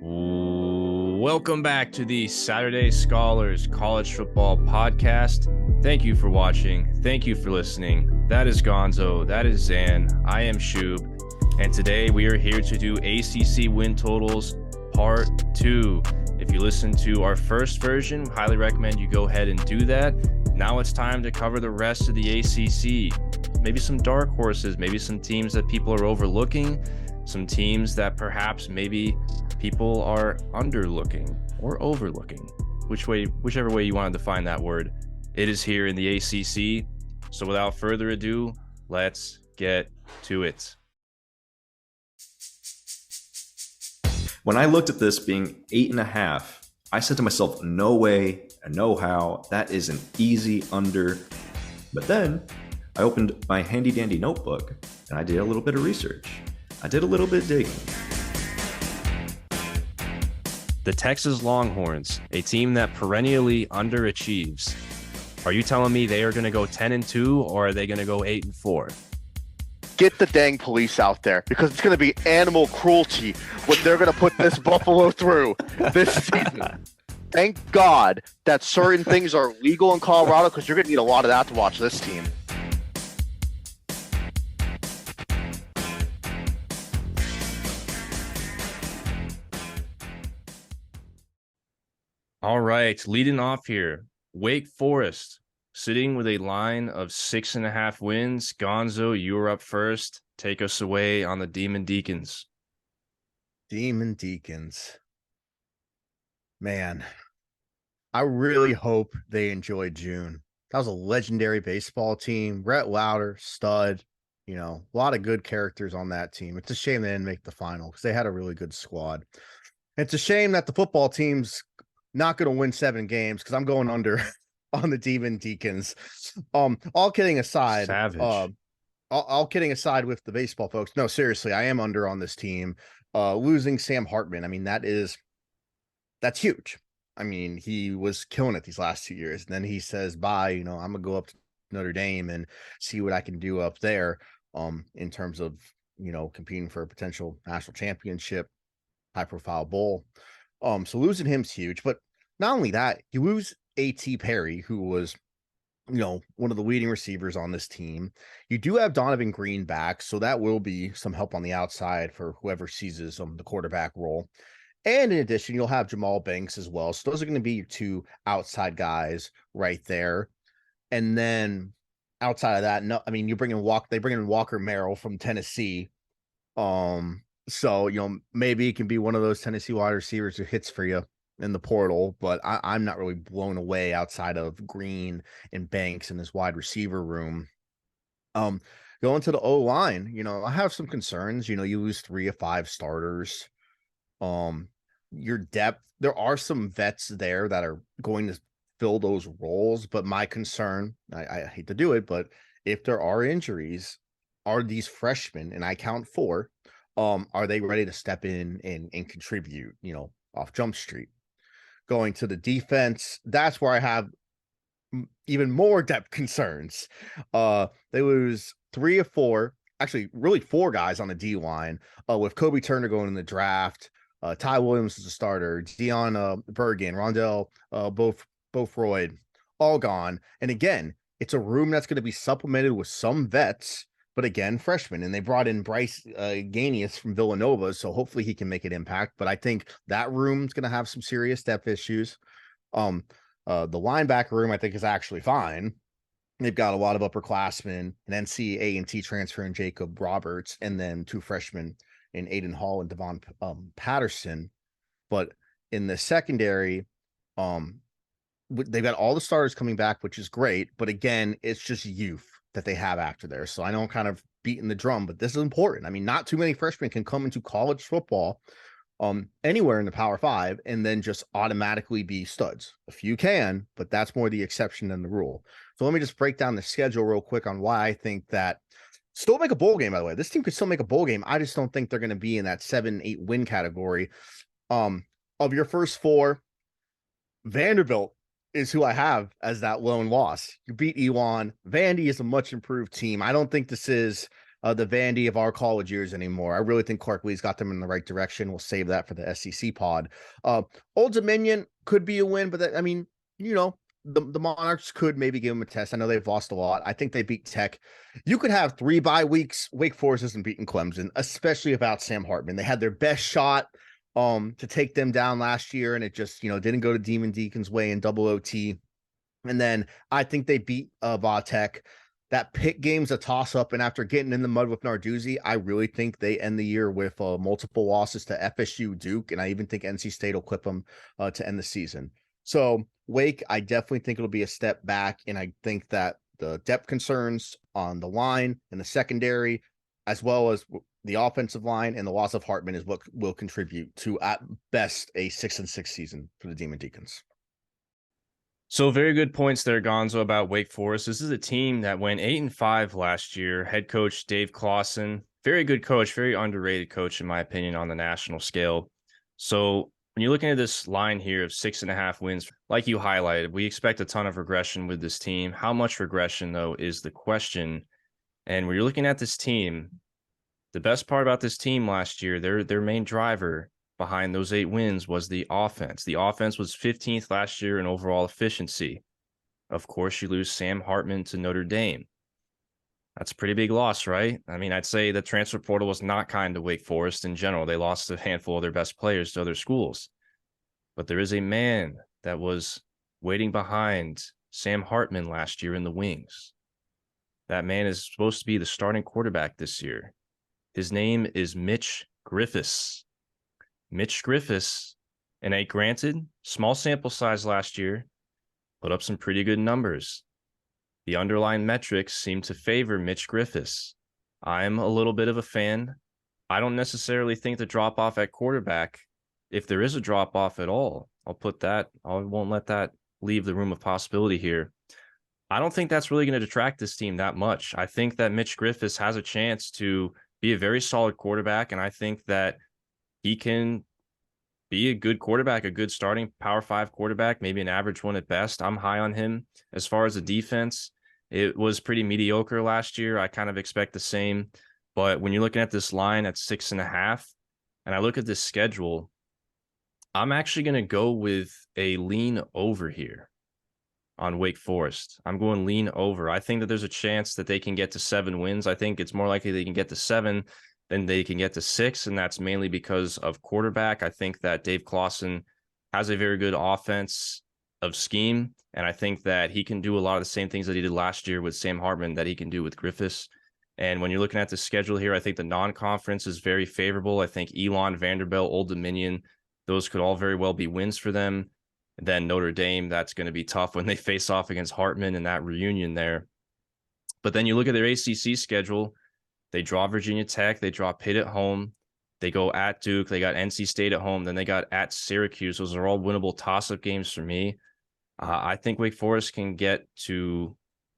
Welcome back to the Saturday Scholars College Football Podcast. Thank you for watching. Thank you for listening. That is Gonzo. That is Xan. I am Shoob. And today we are here to do ACC win totals part 2. If you listened to our first version, highly recommend you go ahead and do that. Now it's time to cover the rest of the ACC. Maybe some dark horses, maybe some teams that people are overlooking, some teams that perhaps maybe people are underlooking or overlooking, whichever way you want to define that word. It is here in the ACC. So without further ado, let's get to it. When I looked at this being 8.5, I said to myself, no way and no how. That is an easy under. But then I opened my handy dandy notebook and I did a little bit of research. I did a little bit of digging. The Texas Longhorns, a team that perennially underachieves. Are you telling me they are going to go 10-2 or are they going to go 8-4? Get the dang police out there, because it's going to be animal cruelty what they're going to put this Buffalo through this season. Thank God that certain things are legal in Colorado, because you're going to need a lot of that to watch this team. All right, leading off here, Wake Forest sitting with a line of 6.5 wins. Gonzo, you're up first. Take us away on the Demon Deacons. Demon Deacons. Man, I really hope they enjoyed June. That was a legendary baseball team. Rhett Lauder, stud, a lot of good characters on that team. It's a shame they didn't make the final because they had a really good squad. It's a shame that the football team's not going to win 7 games because I'm going under on the Demon Deacons. All kidding aside, Savage. All kidding aside with the baseball folks. No, seriously, I am under on this team. Losing Sam Hartman, I mean, that's huge. I mean, he was killing it these last 2 years. And then he says, bye, I'm going to go up to Notre Dame and see what I can do up there in terms of, competing for a potential national championship, high-profile bowl. So losing him's huge. But not only that, you lose A.T. Perry, who was, one of the leading receivers on this team. You do have Donovan Green back, so that will be some help on the outside for whoever seizes the quarterback role. And in addition, you'll have Jamal Banks as well. So those are going to be your 2 outside guys right there. And then outside of that, no, I mean, they bring in Walker Merrill from Tennessee. So, maybe it can be one of those Tennessee wide receivers who hits for you in the portal, but I'm not really blown away outside of Green and Banks in this wide receiver room. Going to the O-line, I have some concerns. You lose 3 of 5 starters. Your depth, there are some vets there that are going to fill those roles, but my concern, I hate to do it, but if there are injuries, are these freshmen, and I count 4, are they ready to step in and contribute, off Jump Street? Going to the defense, that's where I have even more depth concerns. They lose 3 of 4, actually really 4 guys on the D-line, with Kobe Turner going in the draft, Ty Williams is a starter, Dion Bergen, Rondell, both Royd, all gone. And again, it's a room that's going to be supplemented with some vets, but again, freshmen. And they brought in Bryce Ganius from Villanova, so hopefully he can make an impact. But I think that room's going to have some serious depth issues. The linebacker room, I think, is actually fine. They've got a lot of upperclassmen, an NCAA transfer in Jacob Roberts, and then 2 freshmen in Aiden Hall and Devon Patterson. But in the secondary, they've got all the starters coming back, which is great. But again, it's just youth that they have after there. So I know I'm kind of beating the drum, but this is important. I mean, not too many freshmen can come into college football anywhere in the Power 5 and then just automatically be studs. A few can, but that's more the exception than the rule. So let me just break down the schedule real quick on why I think that still make a bowl game, by the way. This team could still make a bowl game. I just don't think they're going to be in that 7-8 win category. Of your first 4, Vanderbilt is who I have as that lone loss. You beat Ewan. Vandy is a much improved team. I don't think this is the Vandy of our college years anymore. I really think Clark Lee's got them in the right direction. We'll save that for the SEC pod. Old Dominion could be a win, but that, I mean, the Monarchs could maybe give them a test. I know they've lost a lot. I think they beat Tech. You could have 3 bye weeks. Wake Forest isn't beating Clemson, especially without Sam Hartman. They had their best shot to take them down last year, and it just, didn't go to Demon Deacon's way in double OT. And then I think they beat Tech. That Pitt game's a toss-up, and after getting in the mud with Narduzzi, I really think they end the year with multiple losses to FSU, Duke, and I even think NC State will clip them to end the season. So Wake, I definitely think it'll be a step back, and I think that the depth concerns on the line and the secondary, as well as the offensive line and the loss of Hartman, is what will contribute to, at best, a 6-6 season for the Demon Deacons. So very good points there, Gonzo, about Wake Forest. This is a team that went 8-5 last year. Head coach Dave Clawson, very good coach, very underrated coach, in my opinion, on the national scale. So when you're looking at this line here of 6.5 wins, like you highlighted, we expect a ton of regression with this team. How much regression, though, is the question. And when you're looking at this team, the best part about this team last year, their main driver behind those 8 wins was the offense. The offense was 15th last year in overall efficiency. Of course, you lose Sam Hartman to Notre Dame. That's a pretty big loss, right? I mean, I'd say the transfer portal was not kind to Wake Forest in general. They lost a handful of their best players to other schools. But there is a man that was waiting behind Sam Hartman last year in the wings. That man is supposed to be the starting quarterback this year. His name is Mitch Griffiths. Mitch Griffiths, and granted, small sample size last year, put up some pretty good numbers. The underlying metrics seem to favor Mitch Griffiths. I'm a little bit of a fan. I don't necessarily think the drop-off at quarterback, if there is a drop-off at all, I won't let that leave the room of possibility here. I don't think that's really going to detract this team that much. I think that Mitch Griffiths has a chance to be a very solid quarterback, and I think that he can be a good quarterback, a good starting Power 5 quarterback, maybe an average one at best. I'm high on him. As far as the defense, it was pretty mediocre last year. I kind of expect the same. But when you're looking at this line at 6.5, and I look at this schedule, I'm actually going to go with a lean over here on Wake Forest. I'm going lean over. I think that there's a chance that they can get to 7 wins. I think it's more likely they can get to 7 then they can get to 6, and that's mainly because of quarterback. I think that Dave Clawson has a very good offense of scheme, and I think that he can do a lot of the same things that he did last year with Sam Hartman that he can do with Griffiths. And when you're looking at the schedule here, I think the non-conference is very favorable. I think Elon, Vanderbilt, Old Dominion, those could all very well be wins for them. And then Notre Dame, that's going to be tough when they face off against Hartman and that reunion there. But then you look at their ACC schedule, they draw Virginia Tech. They draw Pitt at home. They go at Duke. They got NC State at home. Then they got at Syracuse. Those are all winnable toss-up games for me. I think Wake Forest can get to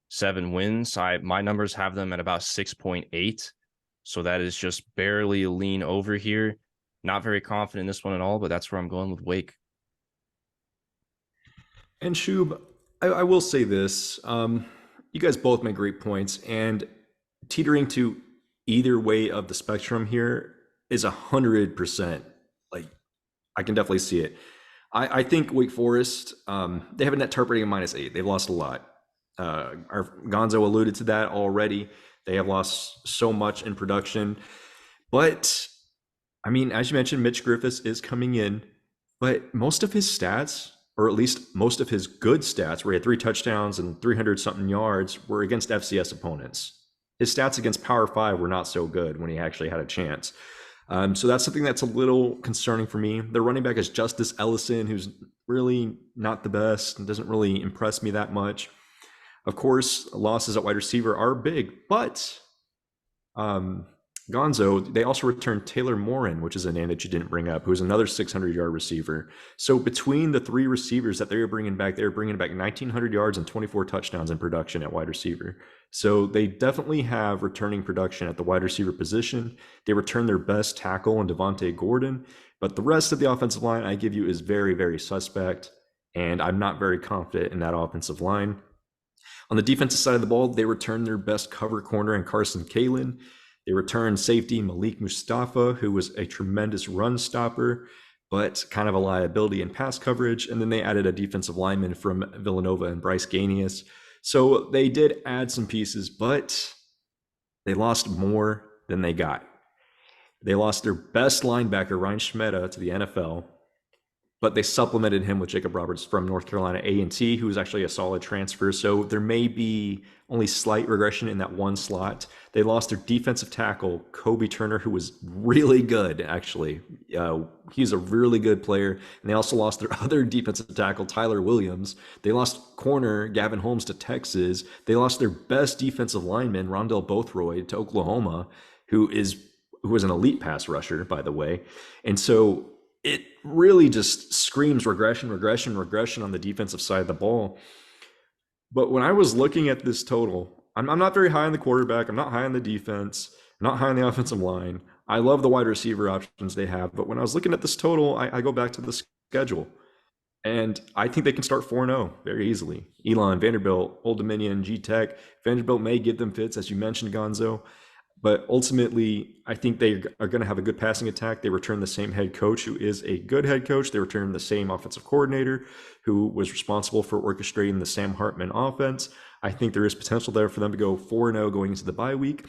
7 wins. My numbers have them at about 6.8. So that is just barely a lean over here. Not very confident in this one at all, but that's where I'm going with Wake. And Shoob, I will say this. You guys both make great points, and teetering to either way of the spectrum here is 100%. Like, I can definitely see it. I think Wake Forest, they have a net target rating of -8. They've lost a lot. Our Gonzo alluded to that already. They have lost so much in production. But, I mean, as you mentioned, Mitch Griffiths is coming in, but most of his stats, or at least most of his good stats, where he had 3 touchdowns and 300-something yards, were against FCS opponents. His stats against Power 5 were not so good when he actually had a chance. So that's something that's a little concerning for me. Their running back is Justice Ellison, who's really not the best and doesn't really impress me that much. Of course, losses at wide receiver are big, but Gonzo, they also returned Taylor Morin, which is a name that you didn't bring up, who's another 600-yard receiver. So between the 3 receivers that they were bringing back 1,900 yards and 24 touchdowns in production at wide receiver. So they definitely have returning production at the wide receiver position. They returned their best tackle in Devontae Gordon, but the rest of the offensive line I give you is very, very suspect, and I'm not very confident in that offensive line. On the defensive side of the ball, they returned their best cover corner in Carson Kalen. They returned safety Malik Mustafa, who was a tremendous run stopper, but kind of a liability in pass coverage. And then they added a defensive lineman from Villanova and Bryce Ganius. So they did add some pieces, but they lost more than they got. They lost their best linebacker, Ryan Schmeda, to the NFL, but they supplemented him with Jacob Roberts from North Carolina A&T, who is actually a solid transfer. So there may be only slight regression in that one slot. They lost their defensive tackle, Kobe Turner, who was really good, actually. He's a really good player. And they also lost their other defensive tackle, Tyler Williams. They lost corner Gavin Holmes to Texas. They lost their best defensive lineman, Rondell Bothroyd, to Oklahoma, who was an elite pass rusher, by the way. And so it really just screams regression on the defensive side of the ball. But when I was looking at this total, I'm not very high on the quarterback. I'm not high on the defense. I'm not high on the offensive line. I love the wide receiver options they have. But when I was looking at this total, I go back to the schedule. And I think they can start 4-0 very easily. Elon, Vanderbilt, Old Dominion, G-Tech. Vanderbilt may give them fits, as you mentioned, Gonzo. But ultimately, I think they are going to have a good passing attack. They return the same head coach, who is a good head coach. They return the same offensive coordinator, who was responsible for orchestrating the Sam Hartman offense. I think there is potential there for them to go 4-0 going into the bye week.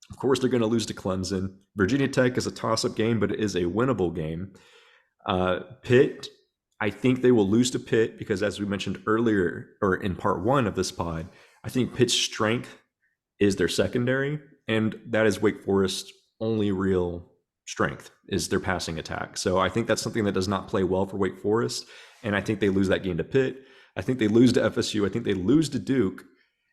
Of course, they're going to lose to Clemson. Virginia Tech is a toss-up game, but it is a winnable game. Pitt, I think they will lose to Pitt because, as we mentioned earlier, or in part one of this pod, I think Pitt's strength is their secondary. And that is Wake Forest's only real strength, is their passing attack. So I think that's something that does not play well for Wake Forest. And I think they lose that game to Pitt. I think they lose to FSU. I think they lose to Duke.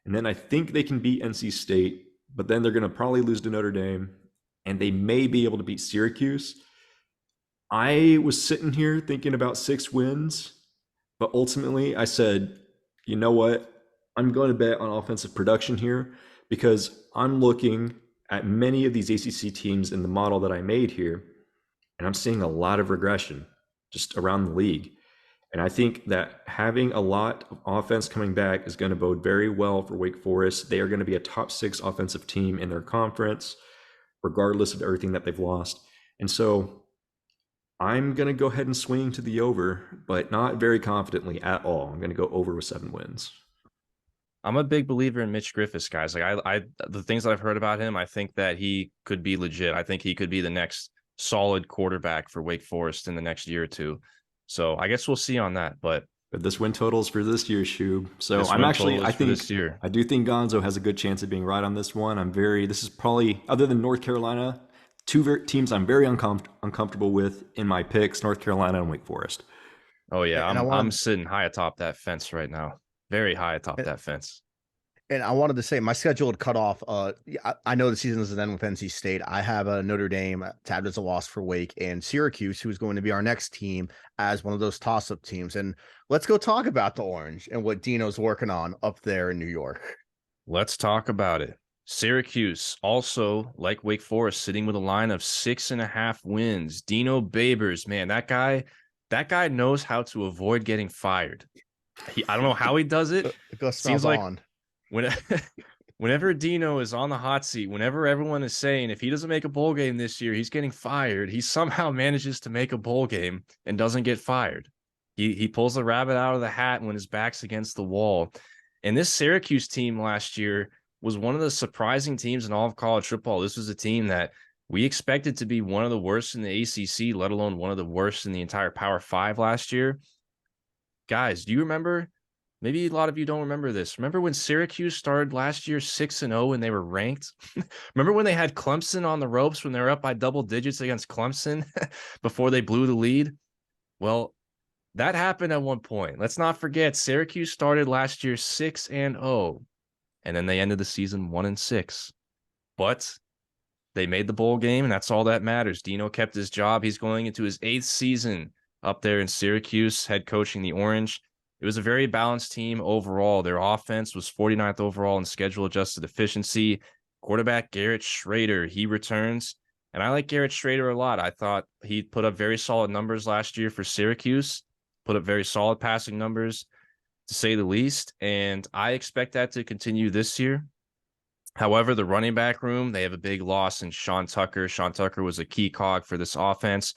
And then I think they can beat NC State. But then they're going to probably lose to Notre Dame. And they may be able to beat Syracuse. I was sitting here thinking about 6 wins. But ultimately, I said, you know what? I'm going to bet on offensive production here, because I'm looking at many of these ACC teams in the model that I made here, and I'm seeing a lot of regression just around the league. And I think that having a lot of offense coming back is going to bode very well for Wake Forest. They are going to be a top 6 offensive team in their conference, regardless of everything that they've lost. And so I'm going to go ahead and swing to the over, but not very confidently at all. I'm going to go over with 7 wins. I'm a big believer in Mitch Griffiths, guys. Like I the things that I've heard about him, I think that he could be legit. I think he could be the next solid quarterback for Wake Forest in the next year or two. So I guess we'll see on that. But this win totals for this year, Shoob. So I do think Gonzo has a good chance of being right on this one. This is probably, other than North Carolina, 2 teams I'm very uncomfortable with in my picks, North Carolina and Wake Forest. Oh yeah, I'm sitting high atop that fence right now. Very high atop that fence. And I wanted to say my schedule had cut off. I know the season doesn't end with NC State. I have a Notre Dame tabbed as a loss for Wake, and Syracuse, who's going to be our next team, as one of those toss-up teams. And let's go talk about the Orange and what Dino's working on up there in New York. Let's talk about it. Syracuse, also like Wake Forest, sitting with a line of 6.5 wins. Dino Babers, man, that guy knows how to avoid getting fired. I don't know how he does it. It seems like whenever Dino is on the hot seat, whenever everyone is saying if he doesn't make a bowl game this year, he's getting fired, he somehow manages to make a bowl game and doesn't get fired. He pulls the rabbit out of the hat when his back's against the wall. And this Syracuse team last year was one of the surprising teams in all of college football. This was a team that we expected to be one of the worst in the ACC, let alone one of the worst in the entire Power 5 last year. Guys, do you remember? Maybe a lot of you don't remember this. Remember when Syracuse started last year 6-0 and they were ranked? Remember when they had Clemson on the ropes when they were up by double digits against Clemson before they blew the lead? Well, that happened at one point. Let's not forget, Syracuse started last year 6-0, and then they ended the season 1-6. But they made the bowl game, and that's all that matters. Dino kept his job. He's going into his 8th season up there in Syracuse, head coaching the Orange. It was a very balanced team overall. Their offense was 49th overall in schedule-adjusted efficiency. Quarterback Garrett Schrader, he returns. And I like Garrett Schrader a lot. I thought he put up very solid numbers last year for Syracuse, put up very solid passing numbers, to say the least. And I expect that to continue this year. However, the running back room, they have a big loss in Sean Tucker. Sean Tucker was a key cog for this offense.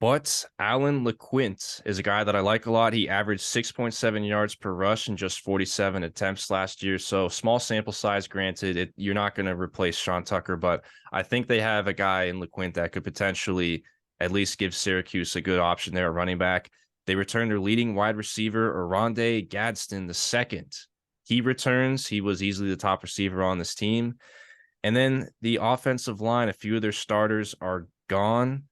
But Alan LeQuint is a guy that I like a lot. He averaged 6.7 yards per rush in just 47 attempts last year. So small sample size, granted. You're not going to replace Sean Tucker, but I think they have a guy in LeQuint that could potentially at least give Syracuse a good option there at running back. They return their leading wide receiver, Oronde Gadsden II. He returns. He was easily the top receiver on this team. And then the offensive line, a few of their starters are gone,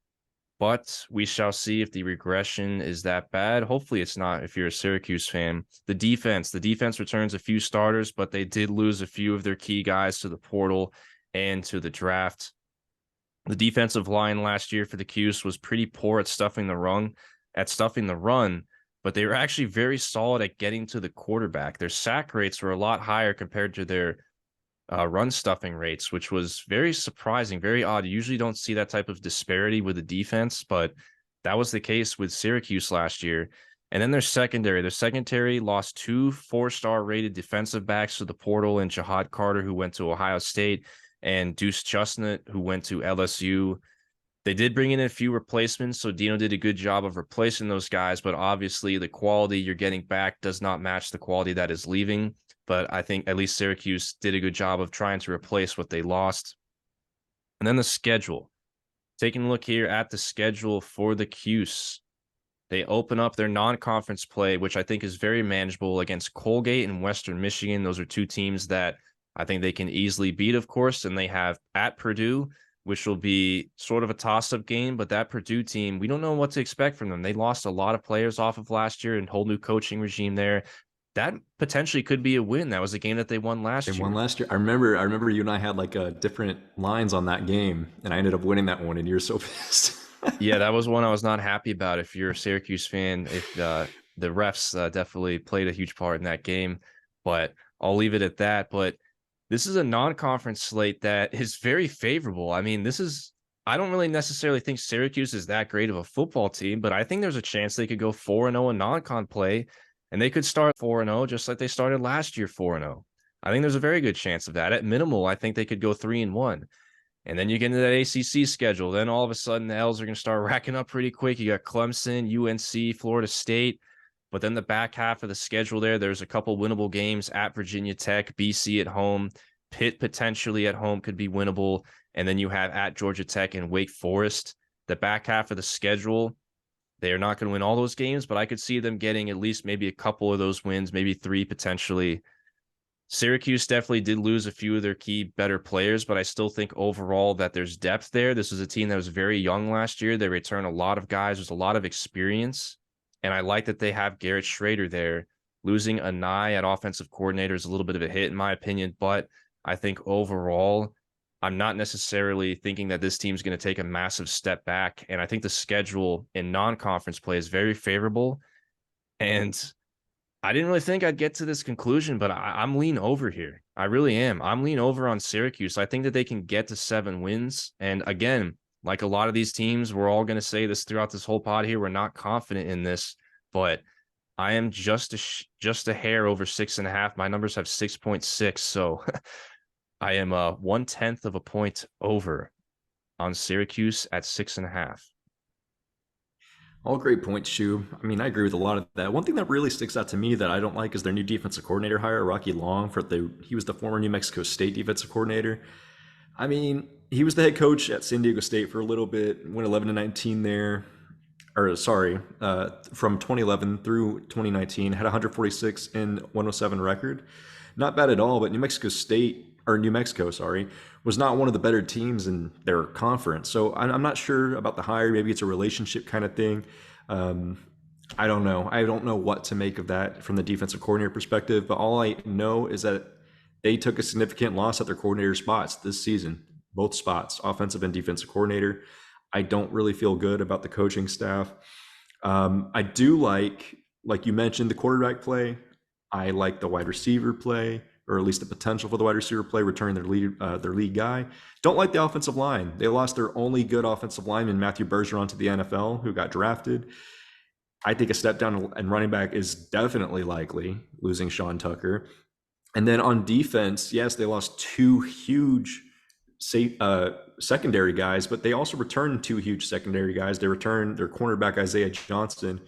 but we shall see if the regression is that bad. Hopefully it's not if you're a Syracuse fan. The defense returns a few starters, but they did lose a few of their key guys to the portal and to the draft. The defensive line last year for the Cuse was pretty poor at stuffing the run, but they were actually very solid at getting to the quarterback. Their sack rates were a lot higher compared to their run stuffing rates, which was very surprising, very odd. You usually don't see that type of disparity with the defense, but that was the case with Syracuse last year. And then their secondary lost 2 4-star rated defensive backs to the portal, and Jahad Carter, who went to Ohio State, and Deuce Chestnut, who went to LSU. They did bring in a few replacements, so Dino did a good job of replacing those guys, but obviously the quality you're getting back does not match the quality that is leaving. But I think at least Syracuse did a good job of trying to replace what they lost. And then the schedule. Taking a look here at the schedule for the Cuse. They open up their non-conference play, which I think is very manageable, against Colgate and Western Michigan. Those are two teams that I think they can easily beat, of course. And they have at Purdue, which will be sort of a toss-up game. But that Purdue team, we don't know what to expect from them. They lost a lot of players off of last year and whole new coaching regime there. That potentially could be a win. That was a game that they won last year. They won last year. I remember you and I had like different lines on that game, and I ended up winning that one, and you're so pissed. Yeah, that was one I was not happy about. If you're a Syracuse fan, if the refs definitely played a huge part in that game, but I'll leave it at that. But this is a non-conference slate that is very favorable. I mean, I don't really necessarily think Syracuse is that great of a football team, but I think there's a chance they could go 4-0 in non-con play. And they could start 4-0 just like they started last year 4-0. I think there's a very good chance of that. At minimal, I think they could go 3-1. And then you get into that ACC schedule. Then all of a sudden the L's are going to start racking up pretty quick. You got Clemson, UNC, Florida State. But then the back half of the schedule there's a couple winnable games at Virginia Tech, BC at home, Pitt potentially at home could be winnable. And then you have at Georgia Tech and Wake Forest. The back half of the schedule, they are not going to win all those games, but I could see them getting at least maybe a couple of those wins, maybe 3 potentially. Syracuse definitely did lose a few of their key better players, but I still think overall that there's depth there. This was a team that was very young last year. They return a lot of guys. There's a lot of experience, and I like that they have Garrett Schrader there. Losing Anai at offensive coordinator is a little bit of a hit in my opinion, but I think overall I'm not necessarily thinking that this team's going to take a massive step back. And I think the schedule in non-conference play is very favorable. And I didn't really think I'd get to this conclusion, but I'm lean over here. I really am. I'm lean over on Syracuse. I think that they can get to 7 wins. And again, like a lot of these teams, we're all going to say this throughout this whole pod here. We're not confident in this, but I am just a hair over 6.5. My numbers have 6.6. So I am 1/10 of a point over on Syracuse at 6.5. All great points, Shoob. I mean, I agree with a lot of that. One thing that really sticks out to me that I don't like is their new defensive coordinator hire, Rocky Long. He was the former New Mexico State defensive coordinator. I mean, he was the head coach at San Diego State for a little bit, went 11-19 there. From 2011 through 2019, had 146 and 107 record. Not bad at all, but New Mexico, was not one of the better teams in their conference. So I'm not sure about the hire. Maybe it's a relationship kind of thing. I don't know. I don't know what to make of that from the defensive coordinator perspective, but all I know is that they took a significant loss at their coordinator spots this season, both spots, offensive and defensive coordinator. I don't really feel good about the coaching staff. I do like you mentioned, the quarterback play. I like the wide receiver play, or at least the potential for the wide receiver play, returning their lead guy. Don't like the offensive line. They lost their only good offensive lineman, Matthew Bergeron, to the NFL, who got drafted. I think a step down in running back is definitely likely, losing Sean Tucker. And then on defense, yes, they lost two huge secondary guys, but they also returned two huge secondary guys. They returned their cornerback, Isaiah Johnson,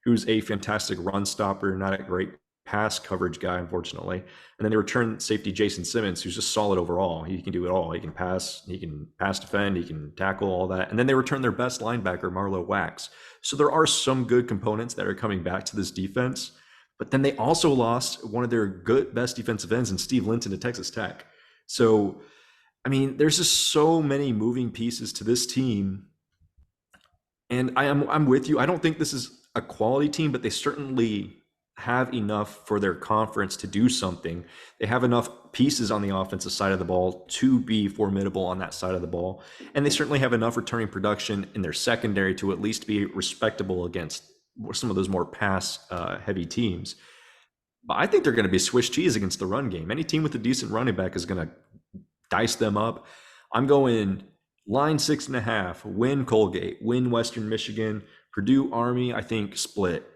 who's a fantastic run stopper, not a great pass coverage guy, unfortunately. And then they returned safety Jason Simmons, who's just solid overall. He can do it all. He can pass defend, he can tackle, all that. And then they returned their best linebacker, Marlo Wax. So there are some good components that are coming back to this defense. But then they also lost one of their best defensive ends in Steve Linton to Texas Tech. So, I mean, there's just so many moving pieces to this team. And I'm with you. I don't think this is a quality team, but they certainly have enough for their conference to do something. They have enough pieces on the offensive side of the ball to be formidable on that side of the ball. And they certainly have enough returning production in their secondary to at least be respectable against some of those more pass heavy teams. But I think they're going to be Swiss cheese against the run game. Any team with a decent running back is going to dice them up. I'm going line 6.5, win Colgate, win Western Michigan, Purdue, Army, I think split.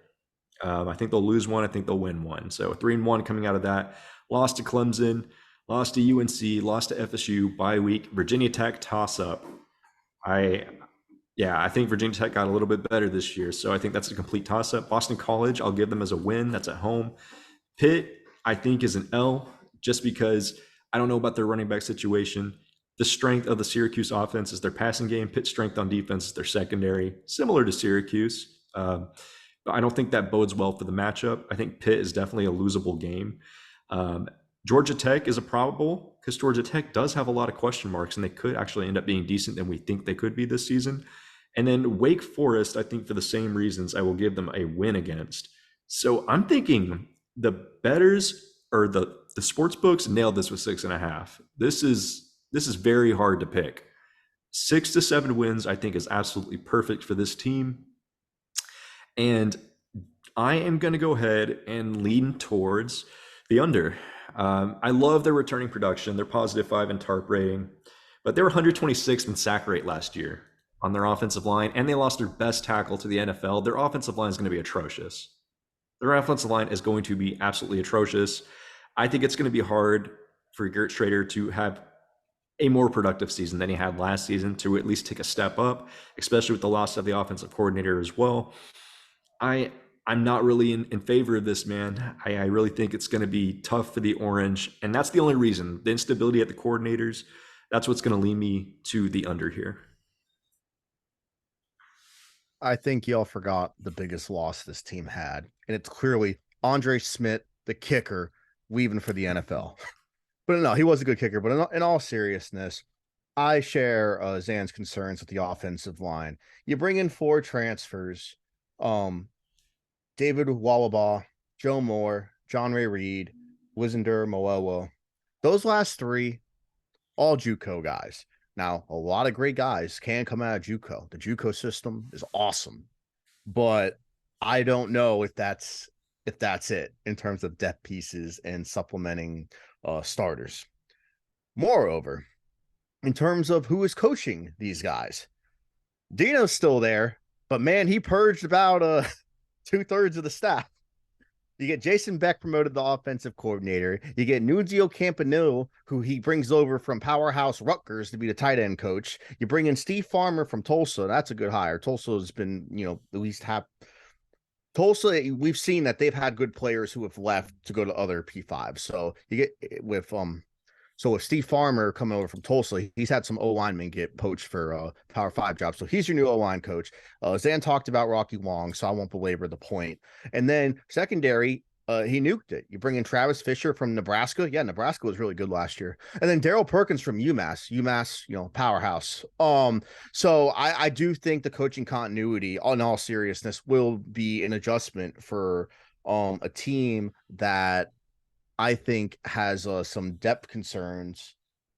I think they'll lose one. I think they'll win one. So 3-1 coming out of that. Lost to Clemson, lost to UNC, lost to FSU, bye week. Virginia Tech toss up. I think Virginia Tech got a little bit better this year. So I think that's a complete toss up. Boston College, I'll give them as a win. That's at home. Pitt, I think, is an L just because I don't know about their running back situation. The strength of the Syracuse offense is their passing game. Pitt's strength on defense is their secondary, similar to Syracuse. But I don't think that bodes well for the matchup. I think Pitt is definitely a losable game. Georgia Tech is a probable because Georgia Tech does have a lot of question marks, and they could actually end up being decent than we think they could be this season. And then Wake Forest, I think for the same reasons, I will give them a win against. So I'm thinking the bettors or the sports books nailed this with 6.5. This is very hard to pick. 6 to 7 wins, I think, is absolutely perfect for this team. And I am going to go ahead and lean towards the under. I love their returning production. They're +5 in TARP rating, but they were 126th in sack rate last year on their offensive line, and they lost their best tackle to the NFL. Their offensive line is going to be atrocious. Their offensive line is going to be absolutely atrocious. I think it's going to be hard for Garrett Schrader to have a more productive season than he had last season, to at least take a step up, especially with the loss of the offensive coordinator as well. I'm not really in favor of this, man. I really think it's going to be tough for the Orange, and that's the only reason. The instability at the coordinators, that's what's going to lead me to the under here. I think y'all forgot the biggest loss this team had, and it's clearly Andre Smith, the kicker, leaving for the NFL. But no, he was a good kicker. But in all seriousness, I share Xan's concerns with the offensive line. You bring in 4 transfers, David Wallabaugh, Joe Moore, John Ray Reed, Wizander Moewa. Those last 3, all JUCO guys. Now, a lot of great guys can come out of JUCO. The JUCO system is awesome, but I don't know if that's it in terms of depth pieces and supplementing starters. Moreover, in terms of who is coaching these guys, Dino's still there, but man, he purged about 2/3 of the staff. You get Jason Beck promoted the offensive coordinator. You get Nunzio Campanile, who he brings over from Powerhouse Rutgers to be the tight end coach. You bring in Steve Farmer from Tulsa. That's a good hire. Tulsa has been, at least Tulsa, we've seen that they've had good players who have left to go to other P5. So you get with Steve Farmer coming over from Tulsa, he's had some O-linemen get poached for Power 5 jobs. So he's your new O-line coach. Xan talked about Rocky Wong, so I won't belabor the point. And then secondary, he nuked it. You bring in Travis Fisher from Nebraska. Yeah, Nebraska was really good last year. And then Daryl Perkins from UMass, powerhouse. So I do think the coaching continuity, in all seriousness, will be an adjustment for a team that I think has some depth concerns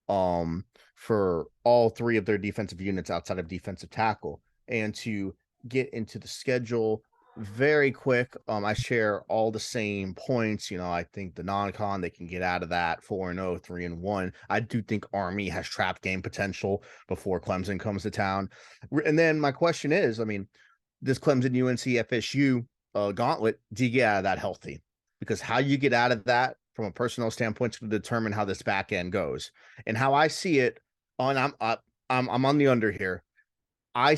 for all 3 of their defensive units outside of defensive tackle. And to get into the schedule very quick, I share all the same points. I think the non-con, they can get out of that 4-0, 3-1. I do think Army has trap game potential before Clemson comes to town. And then my question is, this Clemson, UNC, FSU gauntlet, do you get out of that healthy? Because how you get out of that from a personnel standpoint to determine how this back end goes. And how I see it I'm on the under here. I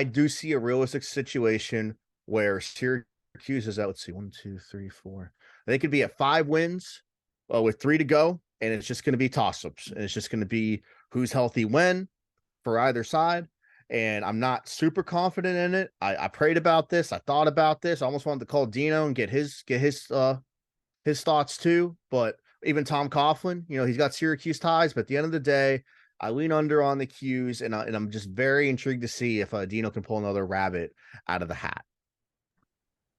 do see a realistic situation where Syracuse is out. Let's see, 1, 2, 3, 4. They could be at 5 wins with 3 to go, and it's just going to be toss-ups. And it's just going to be who's healthy when for either side. And I'm not super confident in it. I prayed about this. I thought about this. I almost wanted to call Dino and get his thoughts too. But even Tom Coughlin, he's got Syracuse ties. But at the end of the day, I lean under on the Qs, and I'm just very intrigued to see if Dino can pull another rabbit out of the hat.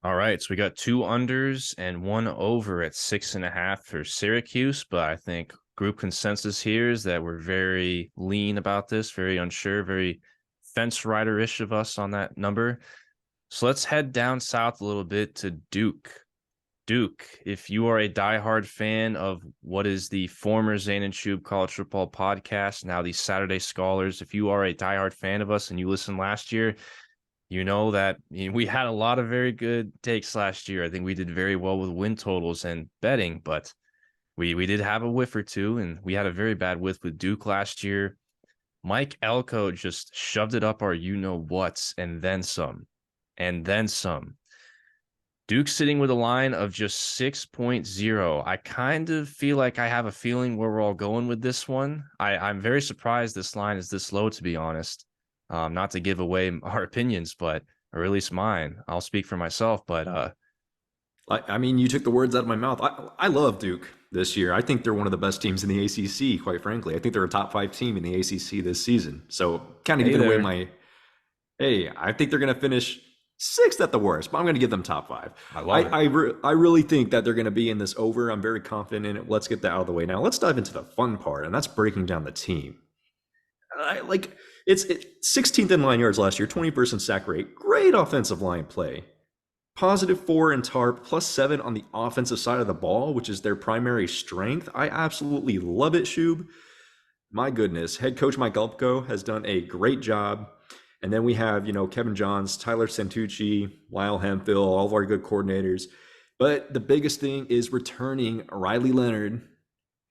All right, so we got 2 unders and 1 over at 6.5 for Syracuse, but I think group consensus here is that we're very lean about this, very unsure, very fence rider-ish of us on that number. So let's head down south a little bit to Duke. Duke, if you are a diehard fan of what is the former Xan Shoob College Football Podcast, now the Saturday Scholars, if you are a diehard fan of us and you listened last year, you know that we had a lot of very good takes last year. I think we did very well with win totals and betting, but we did have a whiff or two, and we had a very bad whiff with Duke last year. Mike Elko just shoved it up our you-know-whats and then some. And then some. Duke sitting with a line of just 6.0. I kind of feel like I have a feeling where we're all going with this one. I'm very surprised this line is this low, to be honest. Not to give away our opinions, but or at least mine. I'll speak for myself, but I mean, you took the words out of my mouth. I love Duke this year. I think they're one of the best teams in the ACC, quite frankly. I think they're a top 5 team in the ACC this season. So kind of giving away I think they're going to finish 6th at the worst, but I'm going to give them top 5. I really think that they're going to be in this over. I'm very confident in it. Let's get that out of the way. Now let's dive into the fun part, and that's breaking down the team. It's 16th in line yards last year, 21st in sack rate, great offensive line play. +4 in TARP, +7 on the offensive side of the ball, which is their primary strength. I absolutely love it, Shoob. My goodness, head coach Mike Elko has done a great job. And then we have, Kevin Johns, Tyler Santucci, Lyle Hemphill, all of our good coordinators. But the biggest thing is returning Riley Leonard,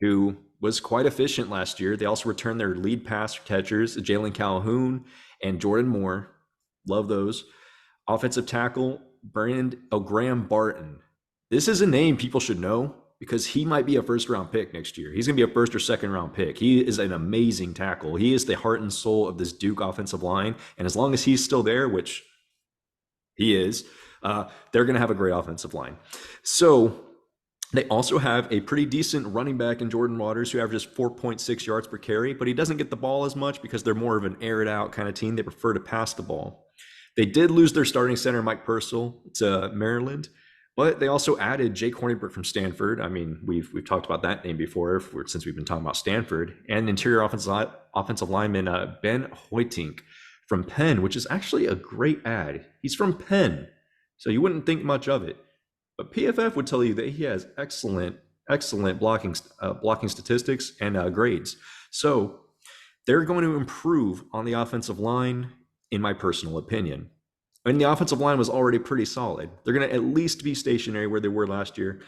who was quite efficient last year. They also returned their lead pass catchers, Jalen Calhoun and Jordan Moore. Love those. Offensive tackle, Graham Barton. This is a name people should know because he might be a first-round pick next year. He's going to be a first or second-round pick. He is an amazing tackle. He is the heart and soul of this Duke offensive line. And as long as he's still there, which he is, they're going to have a great offensive line. So they also have a pretty decent running back in Jordan Waters who averages 4.6 yards per carry, but he doesn't get the ball as much because they're more of an air-it-out kind of team. They prefer to pass the ball. They did lose their starting center, Mike Purcell, to Maryland, but they also added Jake Hornibrook from Stanford. I mean, we've talked about that name before since we've been talking about Stanford, and interior offensive lineman Ben Hoytink from Penn, which is actually a great add. He's from Penn, so you wouldn't think much of it, but PFF would tell you that he has excellent blocking statistics and grades. So they're going to improve on the offensive line, in my personal opinion. I mean, the offensive line was already pretty solid. They're going to at least be stationary where they were last year.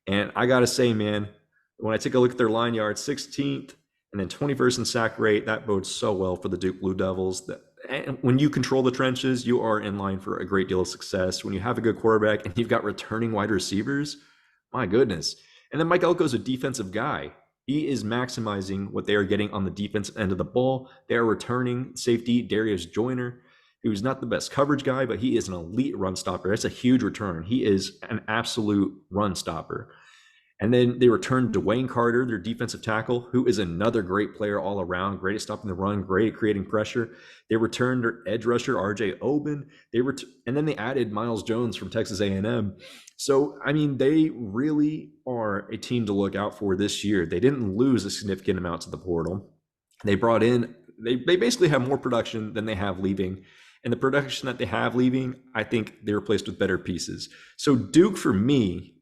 And I got to say, man, when I take a look at their line yards, 16th and then 21st in sack rate, that bodes so well for the Duke Blue Devils. And when you control the trenches, you are in line for a great deal of success. When you have a good quarterback and you've got returning wide receivers, my goodness. And then Mike Elko's a defensive guy. He is maximizing what they are getting on the defensive end of the ball. They are returning safety Darius Joyner, who's not the best coverage guy, but he is an elite run stopper. That's a huge return. He is an absolute run stopper. And then they returned Dwayne Carter, their defensive tackle, who is another great player all around, great at stopping the run, great at creating pressure. They returned their edge rusher, RJ Oben. And then they added Miles Jones from Texas A&M. So, I mean, they really are a team to look out for this year. They didn't lose a significant amount to the portal. They brought in, they basically have more production than they have leaving. And the production that they have leaving, I think they replaced with better pieces. So Duke, for me,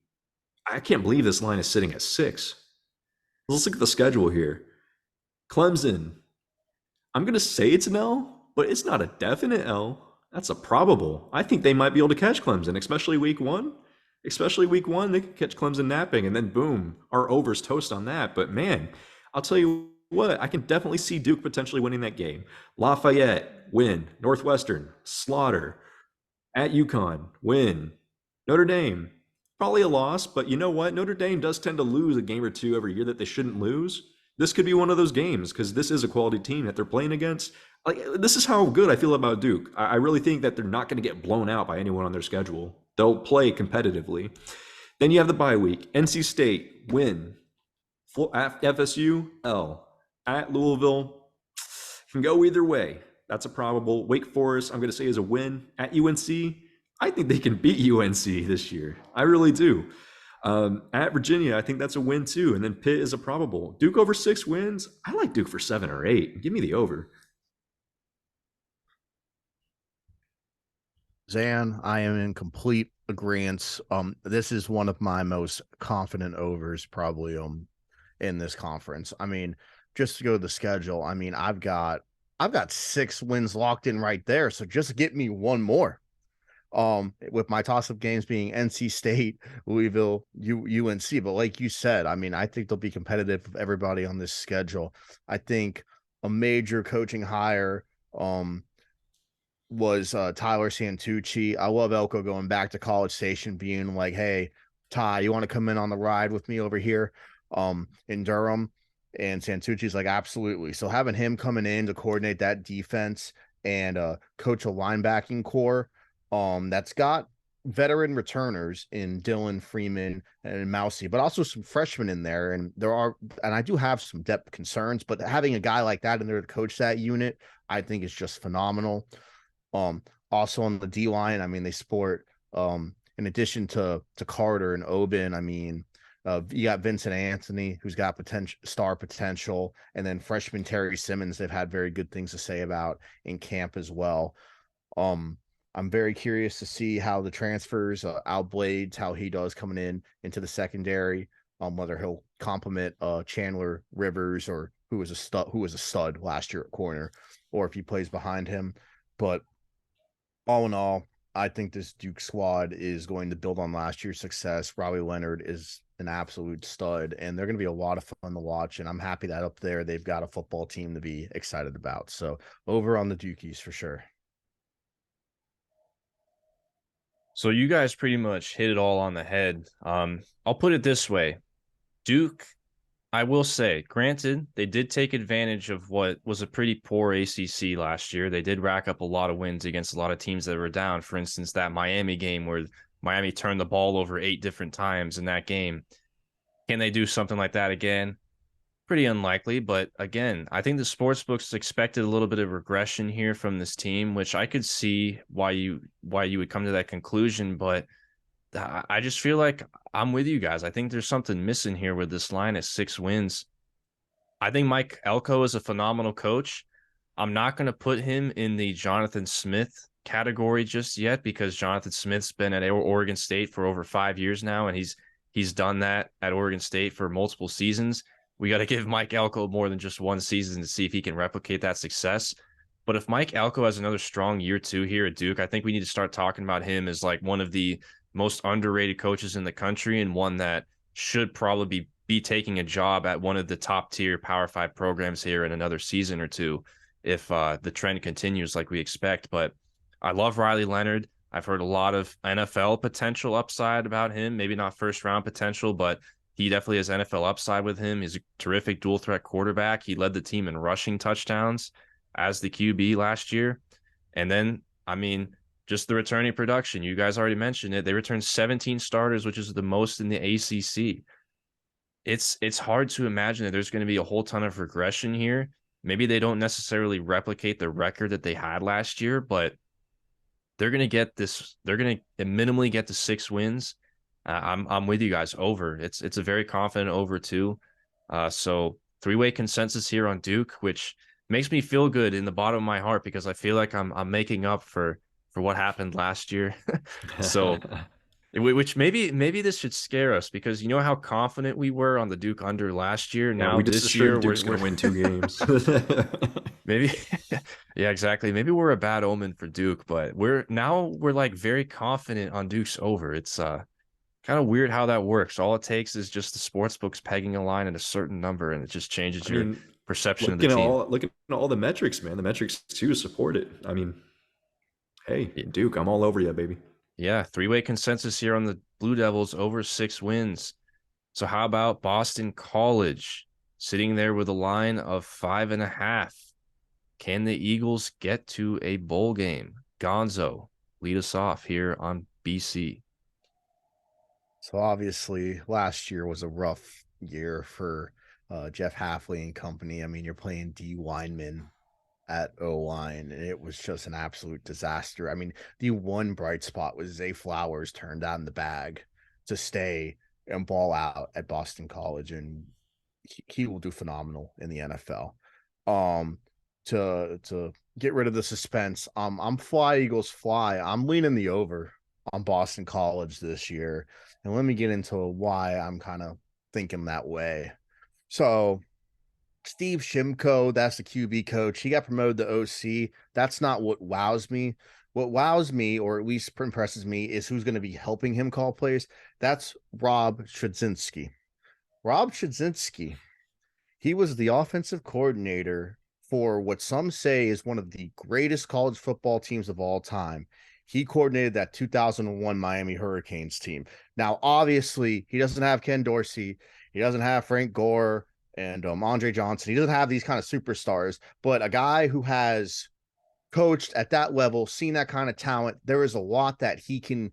I can't believe this line is sitting at 6. Let's look at the schedule here. Clemson. I'm going to say it's an L, but it's not a definite L. That's a probable. I think they might be able to catch Clemson, especially week 1. Especially week 1, they could catch Clemson napping, and then boom, our over's toast on that. But man, I'll tell you what, I can definitely see Duke potentially winning that game. Lafayette, win. Northwestern, slaughter. At UConn, win. Notre Dame, probably a loss, but you know what? Notre Dame does tend to lose a game or two every year that they shouldn't lose. This could be one of those games because this is a quality team that they're playing against. Like, this is how good I feel about Duke. I really think that they're not going to get blown out by anyone on their schedule. They'll play competitively. Then you have the bye week. NC State, win. At FSU, L. At Louisville, can go either way. That's a probable. Wake Forest, I'm going to say, is a win. At UNC, I think they can beat UNC this year. I really do. At Virginia, I think that's a win too. And then Pitt is a probable. Duke over 6 wins. I like Duke for 7 or 8. Give me the over. Xan, I am in complete agreement. This is one of my most confident overs probably in this conference. I mean, just to go to the schedule, I mean, I've got 6 wins locked in right there. So just get me one more. With my toss-up games being NC State, Louisville, UNC. But like you said, I mean, I think they'll be competitive with everybody on this schedule. I think a major coaching hire was Tyler Santucci. I love Elko going back to College Station, being like, hey, Ty, you want to come in on the ride with me over here in Durham? And Santucci's like, absolutely. So having him coming in to coordinate that defense and coach a linebacking core that's got veteran returners in Dylan Freeman and Mousy, but also some freshmen in there. And I do have some depth concerns, but having a guy like that in there to coach that unit, I think is just phenomenal. Also on the D line, I mean, they sport in addition to Carter and Oben, I mean, you got Vincent Anthony, who's got star potential, and then freshman Terry Simmons, they've had very good things to say about in camp as well. I'm very curious to see how the transfers, Outblades, how he does coming into the secondary, whether he'll complement Chandler Rivers, or who was a stud last year at corner, or if he plays behind him. But all in all, I think this Duke squad is going to build on last year's success. Robbie Leonard is an absolute stud, and they're going to be a lot of fun to watch. And I'm happy that up there they've got a football team to be excited about. So over on the Dukies for sure. So you guys pretty much hit it all on the head. I'll put it this way. Duke, I will say, granted, they did take advantage of what was a pretty poor ACC last year. They did rack up a lot of wins against a lot of teams that were down. For instance, that Miami game where Miami turned the ball over 8 different times in that game. Can they do something like that again? Pretty unlikely, but again, I think the sportsbooks expected a little bit of regression here from this team, which I could see why you would come to that conclusion, but I just feel like I'm with you guys. I think there's something missing here with this line at 6 wins. I think Mike Elko is a phenomenal coach. I'm not going to put him in the Jonathan Smith category just yet, because Jonathan Smith's been at Oregon State for over 5 years now, and he's done that at Oregon State for multiple seasons. We got to give Mike Elko more than just one season to see if he can replicate that success. But if Mike Elko has another strong year 2 here at Duke, I think we need to start talking about him as like one of the most underrated coaches in the country, and one that should probably be taking a job at one of the top tier Power 5 programs here in another season or two, if the trend continues like we expect. But I love Riley Leonard. I've heard a lot of NFL potential upside about him, maybe not first round potential, but he definitely has NFL upside with him. He's a terrific dual threat quarterback. He led the team in rushing touchdowns as the QB last year. And then, I mean, just the returning production. You guys already mentioned it. They returned 17 starters, which is the most in the ACC. It's hard to imagine that there's going to be a whole ton of regression here. Maybe they don't necessarily replicate the record that they had last year, but they're going to get this. They're going to minimally get to 6 wins. I'm with you guys. Over. It's a very confident over too. So 3-way consensus here on Duke, which makes me feel good in the bottom of my heart, because I feel like I'm making up for what happened last year. So, which maybe this should scare us, because you know how confident we were on the Duke under last year. Now we just this year Duke's going to win 2 games. Maybe, yeah, exactly. Maybe we're a bad omen for Duke, but we're like very confident on Duke's over. It's Kind of weird how that works. All it takes is just the sports books pegging a line at a certain number, and it just changes I your mean, perception of the team. look at all the metrics, man. The metrics too support it. I mean, hey, Duke, I'm all over you, baby. Yeah, three-way consensus here on the Blue Devils over 6 wins. So how about Boston College sitting there with a line of 5.5? Can the Eagles get to a bowl game? Gonzo, lead us off here on BC. So obviously last year was a rough year for Jeff Halfley and company. I mean, you're playing D Weinman at O-line, and it was just an absolute disaster. I mean, the one bright spot was Zay Flowers turned down the bag to stay and ball out at Boston College, and he will do phenomenal in the NFL. To get rid of the suspense, I'm fly Eagles fly. I'm leaning the over on Boston College this year, and let me get into why I'm kind of thinking that way. So Steve Shimko, that's the QB coach. He got promoted to OC. That's not what wows me. What wows me, or at least impresses me, is who's going to be helping him call plays. That's Rob Chudzinski. Rob Chudzinski, he was the offensive coordinator for what some say is one of the greatest college football teams of all time. He coordinated that 2001 Miami Hurricanes team. Now, obviously, he doesn't have Ken Dorsey. He doesn't have Frank Gore and Andre Johnson. He doesn't have these kind of superstars, but a guy who has coached at that level, seen that kind of talent, there is a lot that he can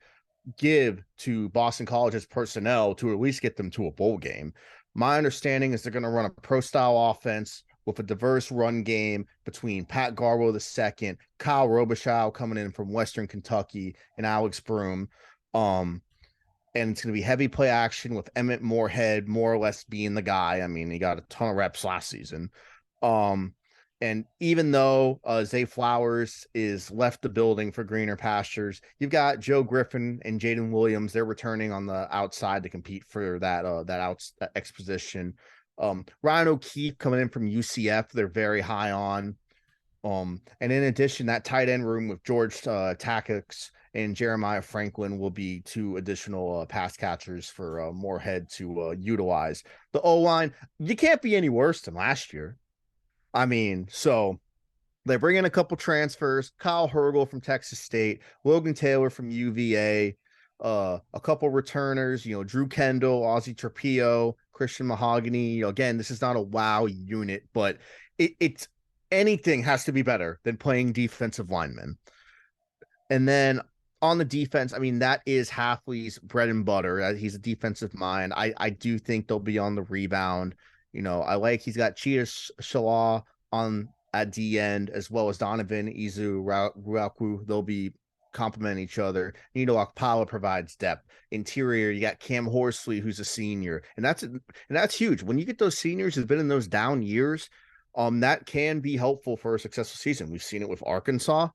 give to Boston College's personnel to at least get them to a bowl game. My understanding is they're going to run a pro-style offense with a diverse run game between Pat Garwo II, Kyle Robichaux coming in from Western Kentucky, and Alex Broom. And it's going to be heavy play action with Emmett Moorhead more or less being the guy. I mean, he got a ton of reps last season. And even though Zay Flowers is left the building for greener pastures, you've got Joe Griffin and Jaden Williams. They're returning on the outside to compete for that exposition. Ryan O'Keefe coming in from UCF, they're very high on. And in addition, that tight end room with George Takix and Jeremiah Franklin will be two additional pass catchers for Moorhead to utilize. The O-line, you can't be any worse than last year. I mean, so they bring in a couple transfers, Kyle Hergel from Texas State, Logan Taylor from UVA, a couple returners, Drew Kendall, Ozzie Trapillo, Christian Mahogany. Again, this is not a wow unit, but it's anything has to be better than playing defensive linemen. And then on the defense, I mean, that is Halfley's bread and butter. He's a defensive mind. I do think they'll be on the rebound. I like he's got Cheetah Shalah on at D end, as well as Donovan Izu Ruaku. They'll be complement each other. Nito Akpala provides depth. Interior, you got Cam Horsley, who's a senior, and that's huge. When you get those seniors who've been in those down years, that can be helpful for a successful season. We've seen it with Arkansas.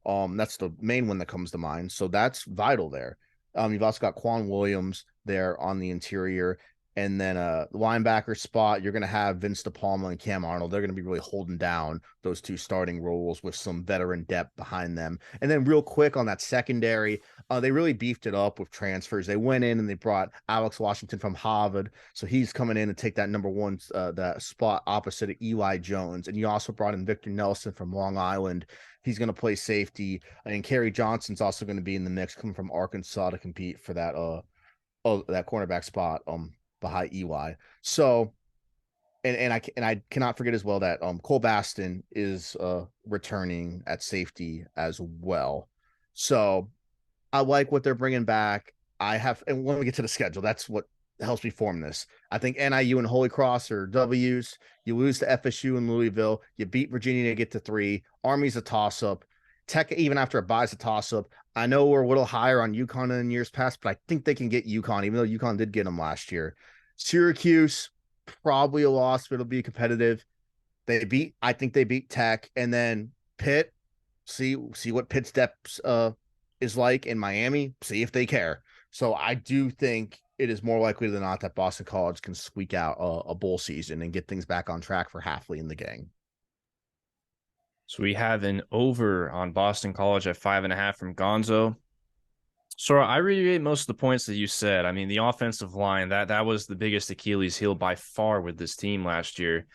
That's the main one that comes to mind. So that's vital there. You've also got Quan Williams there on the interior. And then the linebacker spot, you're going to have Vince DePalma and Cam Arnold. They're going to be really holding down those two starting roles with some veteran depth behind them. And then real quick on that secondary, they really beefed it up with transfers. They went in and they brought Alex Washington from Harvard. So he's coming in to take that number one that spot opposite of Eli Jones. And you also brought in Victor Nelson from Long Island. He's going to play safety. And Kerry Johnson's also going to be in the mix, coming from Arkansas to compete for that that cornerback spot behind EY. So, and I cannot forget as well that Cole Baston is returning at safety as well. So I like what they're bringing back. And when we get to the schedule, that's what helps me form this. I think NIU and Holy Cross are W's. You lose to FSU and Louisville. You beat Virginia to get to 3. Army's a toss-up. Tech, even after a bye's a toss-up. I know we're a little higher on UConn in years past, but I think they can get UConn, even though UConn did get them last year. Syracuse, probably a loss, but it'll be competitive. I think they beat Tech. And then Pitt, see what Pitt's depth is like in Miami, see if they care. So I do think it is more likely than not that Boston College can squeak out a bowl season and get things back on track for Halfley and the gang. So we have an over on Boston College at 5.5 from Gonzo. So I reiterate most of the points that you said. I mean, the offensive line, that was the biggest Achilles heel by far with this team last year.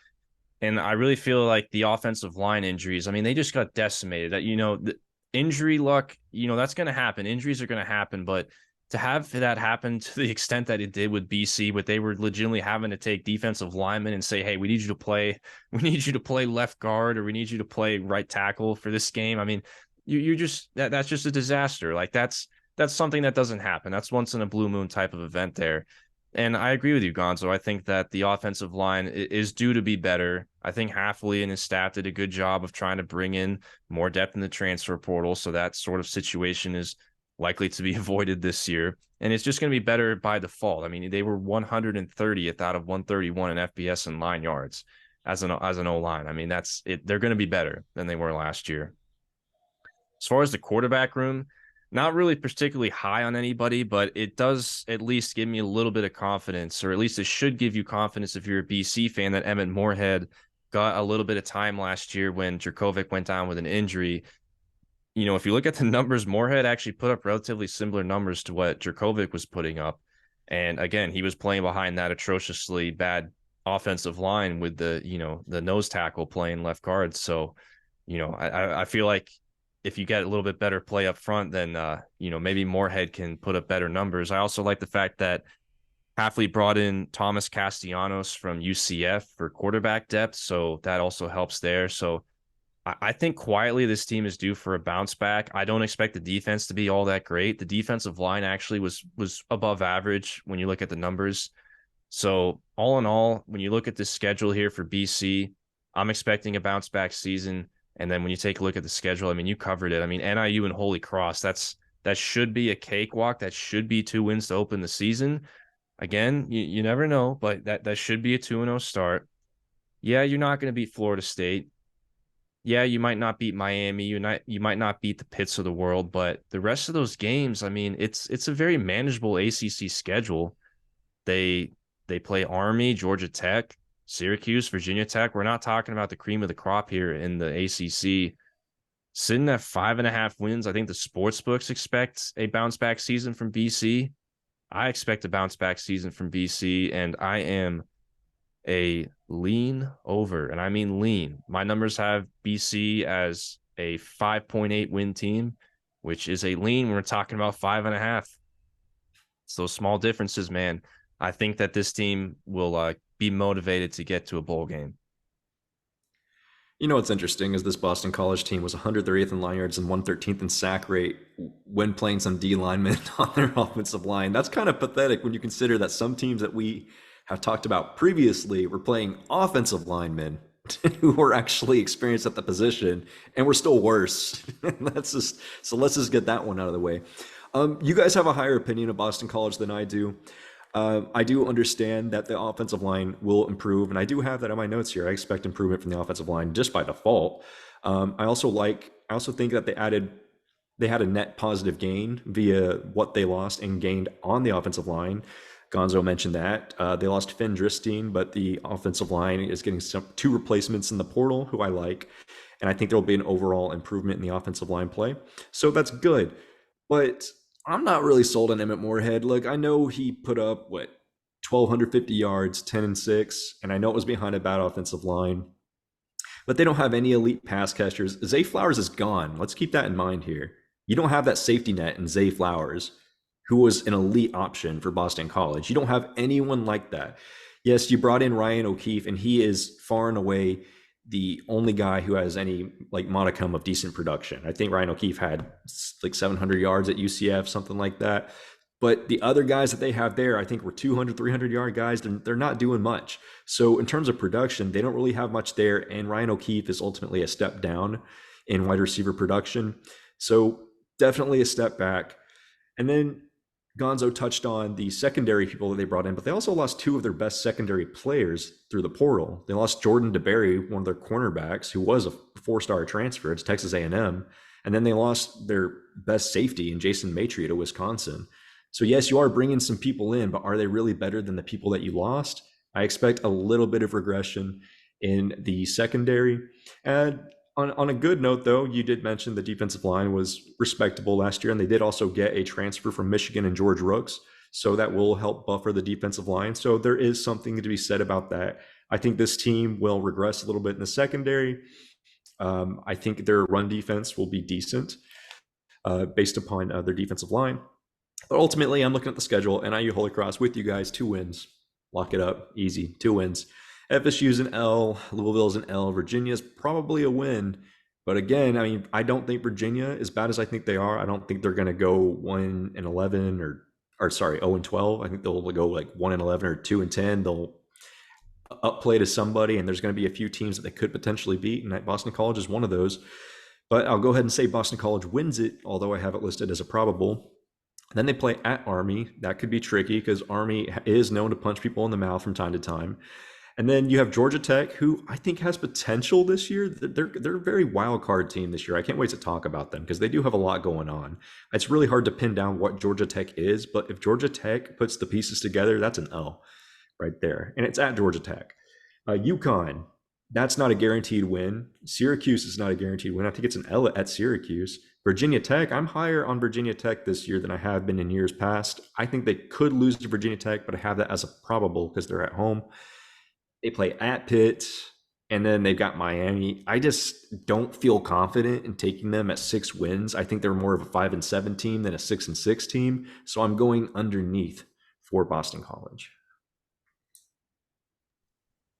And I really feel like the offensive line injuries, I mean, they just got decimated. That, the injury luck, that's going to happen. Injuries are going to happen, but to have that happen to the extent that it did with BC, but they were legitimately having to take defensive linemen and say, "Hey, we need you to play left guard, or we need you to play right tackle for this game." I mean, you're just that's just a disaster. Like that's something that doesn't happen. That's once in a blue moon type of event there. And I agree with you, Gonzo. I think that the offensive line is due to be better. I think Halfley and his staff did a good job of trying to bring in more depth in the transfer portal. So that sort of situation is likely to be avoided this year. And it's just going to be better by default. I mean, they were 130th out of 131 in FBS and line yards as an O-line. I mean, that's it. They're going to be better than they were last year. As far as the quarterback room, not really particularly high on anybody, but it does at least give me a little bit of confidence, or at least it should give you confidence if you're a BC fan, that Emmett Moorhead got a little bit of time last year when Dracovic went down with an injury. If you look at the numbers, Moorhead actually put up relatively similar numbers to what Dracovic was putting up. And again, he was playing behind that atrociously bad offensive line with the nose tackle playing left guard. So, I feel like if you get a little bit better play up front, then maybe Moorhead can put up better numbers. I also like the fact that Halfley brought in Thomas Castellanos from UCF for quarterback depth, so that also helps there. So I think quietly this team is due for a bounce back. I don't expect the defense to be all that great. The defensive line actually was above average when you look at the numbers. So all in all, when you look at the schedule here for BC, I'm expecting a bounce back season. And then when you take a look at the schedule, I mean, you covered it. I mean, NIU and Holy Cross, that should be a cakewalk. That should be 2 wins to open the season. Again, you never know, but that should be a 2-0 start. Yeah, you're not going to beat Florida State. Yeah, you might not beat Miami. You might not beat the Pitts of the world, but the rest of those games, I mean, it's a very manageable ACC schedule. They play Army, Georgia Tech, Syracuse, Virginia Tech. We're not talking about the cream of the crop here in the ACC. Sitting at 5.5 wins, I think the sports books expect a bounce back season from BC. I expect a bounce back season from BC, and I am a lean over, and I mean lean. My numbers have BC as a 5.8 win team, which is a lean when we're talking about 5.5. It's those small differences, man. I think that this team will be motivated to get to a bowl game. What's interesting is this Boston College team was 130th in line yards and 113th in sack rate when playing some D linemen on their offensive line. That's kind of pathetic when you consider that some teams that we have talked about previously were playing offensive linemen who were actually experienced at the position and were still worse. So let's just get that one out of the way. You guys have a higher opinion of Boston College than I do. I do understand that the offensive line will improve, and I do have that on my notes here. I expect improvement from the offensive line just by default. I also think that they had a net positive gain via what they lost and gained on the offensive line. Gonzo mentioned that. They lost Finn Dristine, but the offensive line is getting 2 replacements in the portal who I like, and I think there will be an overall improvement in the offensive line play. So that's good. But I'm not really sold on Emmett Moorhead. Look, I know he put up 1,250 yards, 10-6, and I know it was behind a bad offensive line, but they don't have any elite pass catchers. Zay Flowers is gone. Let's keep that in mind here. You don't have that safety net in Zay Flowers, who was an elite option for Boston College. You don't have anyone like that. Yes, you brought in Ryan O'Keefe, and he is far and away the only guy who has any modicum of decent production. I think Ryan O'Keefe had 700 yards at UCF, something like that. But the other guys that they have there, I think were 200, 300 yard guys. They're not doing much. So in terms of production, they don't really have much there. And Ryan O'Keefe is ultimately a step down in wide receiver production. So definitely a step back. And then Gonzo touched on the secondary people that they brought in, but they also lost 2 of their best secondary players through the portal. They lost Jordan DeBerry, one of their cornerbacks, who was a 4-star transfer to Texas A&M, and then they lost their best safety in Jason Matry to Wisconsin. So yes, you are bringing some people in, but are they really better than the people that you lost? I expect a little bit of regression in the secondary. And On a good note, though, you did mention the defensive line was respectable last year, and they did also get a transfer from Michigan and George Rooks. So that will help buffer the defensive line. So there is something to be said about that. I think this team will regress a little bit in the secondary. I think their run defense will be decent based upon their defensive line. But ultimately, I'm looking at the schedule, and IU Holy Cross with you guys, 2 wins. Lock it up. Easy. 2 wins. FSU's an L. Louisville's an L. Virginia's probably a win. But again, I mean, I don't think Virginia, as bad as I think they are, I don't think they're going to go 1-11 or sorry, 0-12. I think they'll go like 1-11 or 2-10. They'll upplay to somebody, and there's going to be a few teams that they could potentially beat, and Boston College is one of those. But I'll go ahead and say Boston College wins it, although I have it listed as a probable. Then they play at Army. That could be tricky because Army is known to punch people in the mouth from time to time. And then you have Georgia Tech, who I think has potential this year. They're a very wild card team this year. I can't wait to talk about them because they do have a lot going on. It's really hard to pin down what Georgia Tech is, but if Georgia Tech puts the pieces together, that's an L right there. And it's at Georgia Tech. UConn, that's not a guaranteed win. Syracuse is not a guaranteed win. I think it's an L at Syracuse. Virginia Tech, I'm higher on Virginia Tech this year than I have been in years past. I think they could lose to Virginia Tech, but I have that as a probable because they're at home. They play at Pitt, and then they've got Miami. I just don't feel confident in taking them at 6 wins. I think they're more of a 5-7 team than a 6-6 team. So I'm going underneath for Boston College.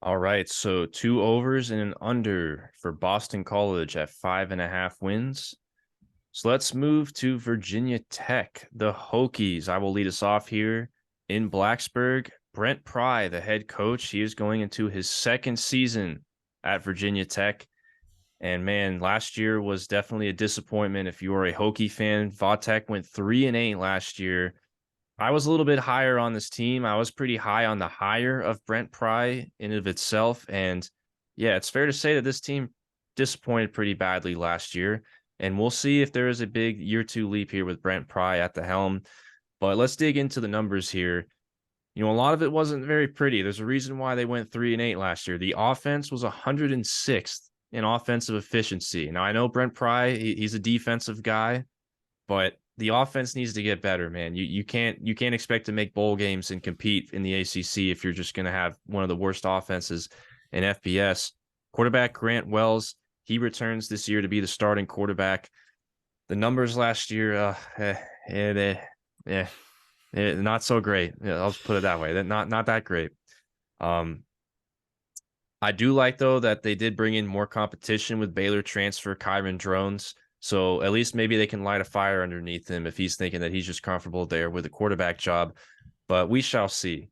All right, so 2 overs and an under for Boston College at 5.5 wins. So let's move to Virginia Tech, the Hokies. I will lead us off here in Blacksburg. Brent Pry, the head coach, he is going into his 2nd season at Virginia Tech. And man, last year was definitely a disappointment if you were a Hokie fan. Vautech went 3-8 last year. I was a little bit higher on this team. I was pretty high on the hire of Brent Pry in and of itself. And yeah, it's fair to say that this team disappointed pretty badly last year. And we'll see if there is a big year 2 leap here with Brent Pry at the helm. But let's dig into the numbers here. You know, a lot of it wasn't very pretty. There's a reason why they went 3-8 last year. The offense was 106th in offensive efficiency. Now, I know Brent Pry, he's a defensive guy, but the offense needs to get better, man. You can't expect to make bowl games and compete in the ACC if you're just going to have one of the worst offenses in FBS. Quarterback Grant Wells, he returns this year to be the starting quarterback. The numbers last year, not so great. Yeah, I'll just put it that way. Not that great. I do like, though, that they did bring in more competition with Baylor transfer Kyron Drones. So at least maybe they can light a fire underneath him if he's thinking that he's just comfortable there with a quarterback job. But we shall see.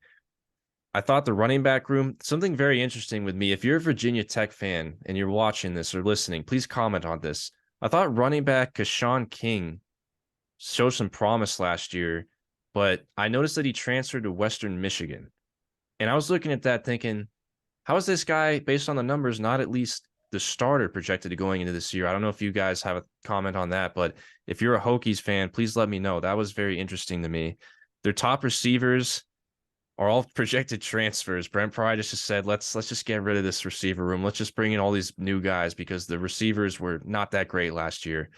I thought the running back room, something very interesting with me. If you're a Virginia Tech fan and you're watching this or listening, please comment on this. I thought running back Kashawn King showed some promise last year, but I noticed that he transferred to Western Michigan. And I was looking at that thinking, how is this guy, based on the numbers, not at least the starter projected to going into this year? I don't know if you guys have a comment on that, but if you're a Hokies fan, please let me know. That was very interesting to me. Their top receivers are all projected transfers. Brent Pry just said, let's just get rid of this receiver room. Let's just bring in all these new guys because the receivers were not that great last year.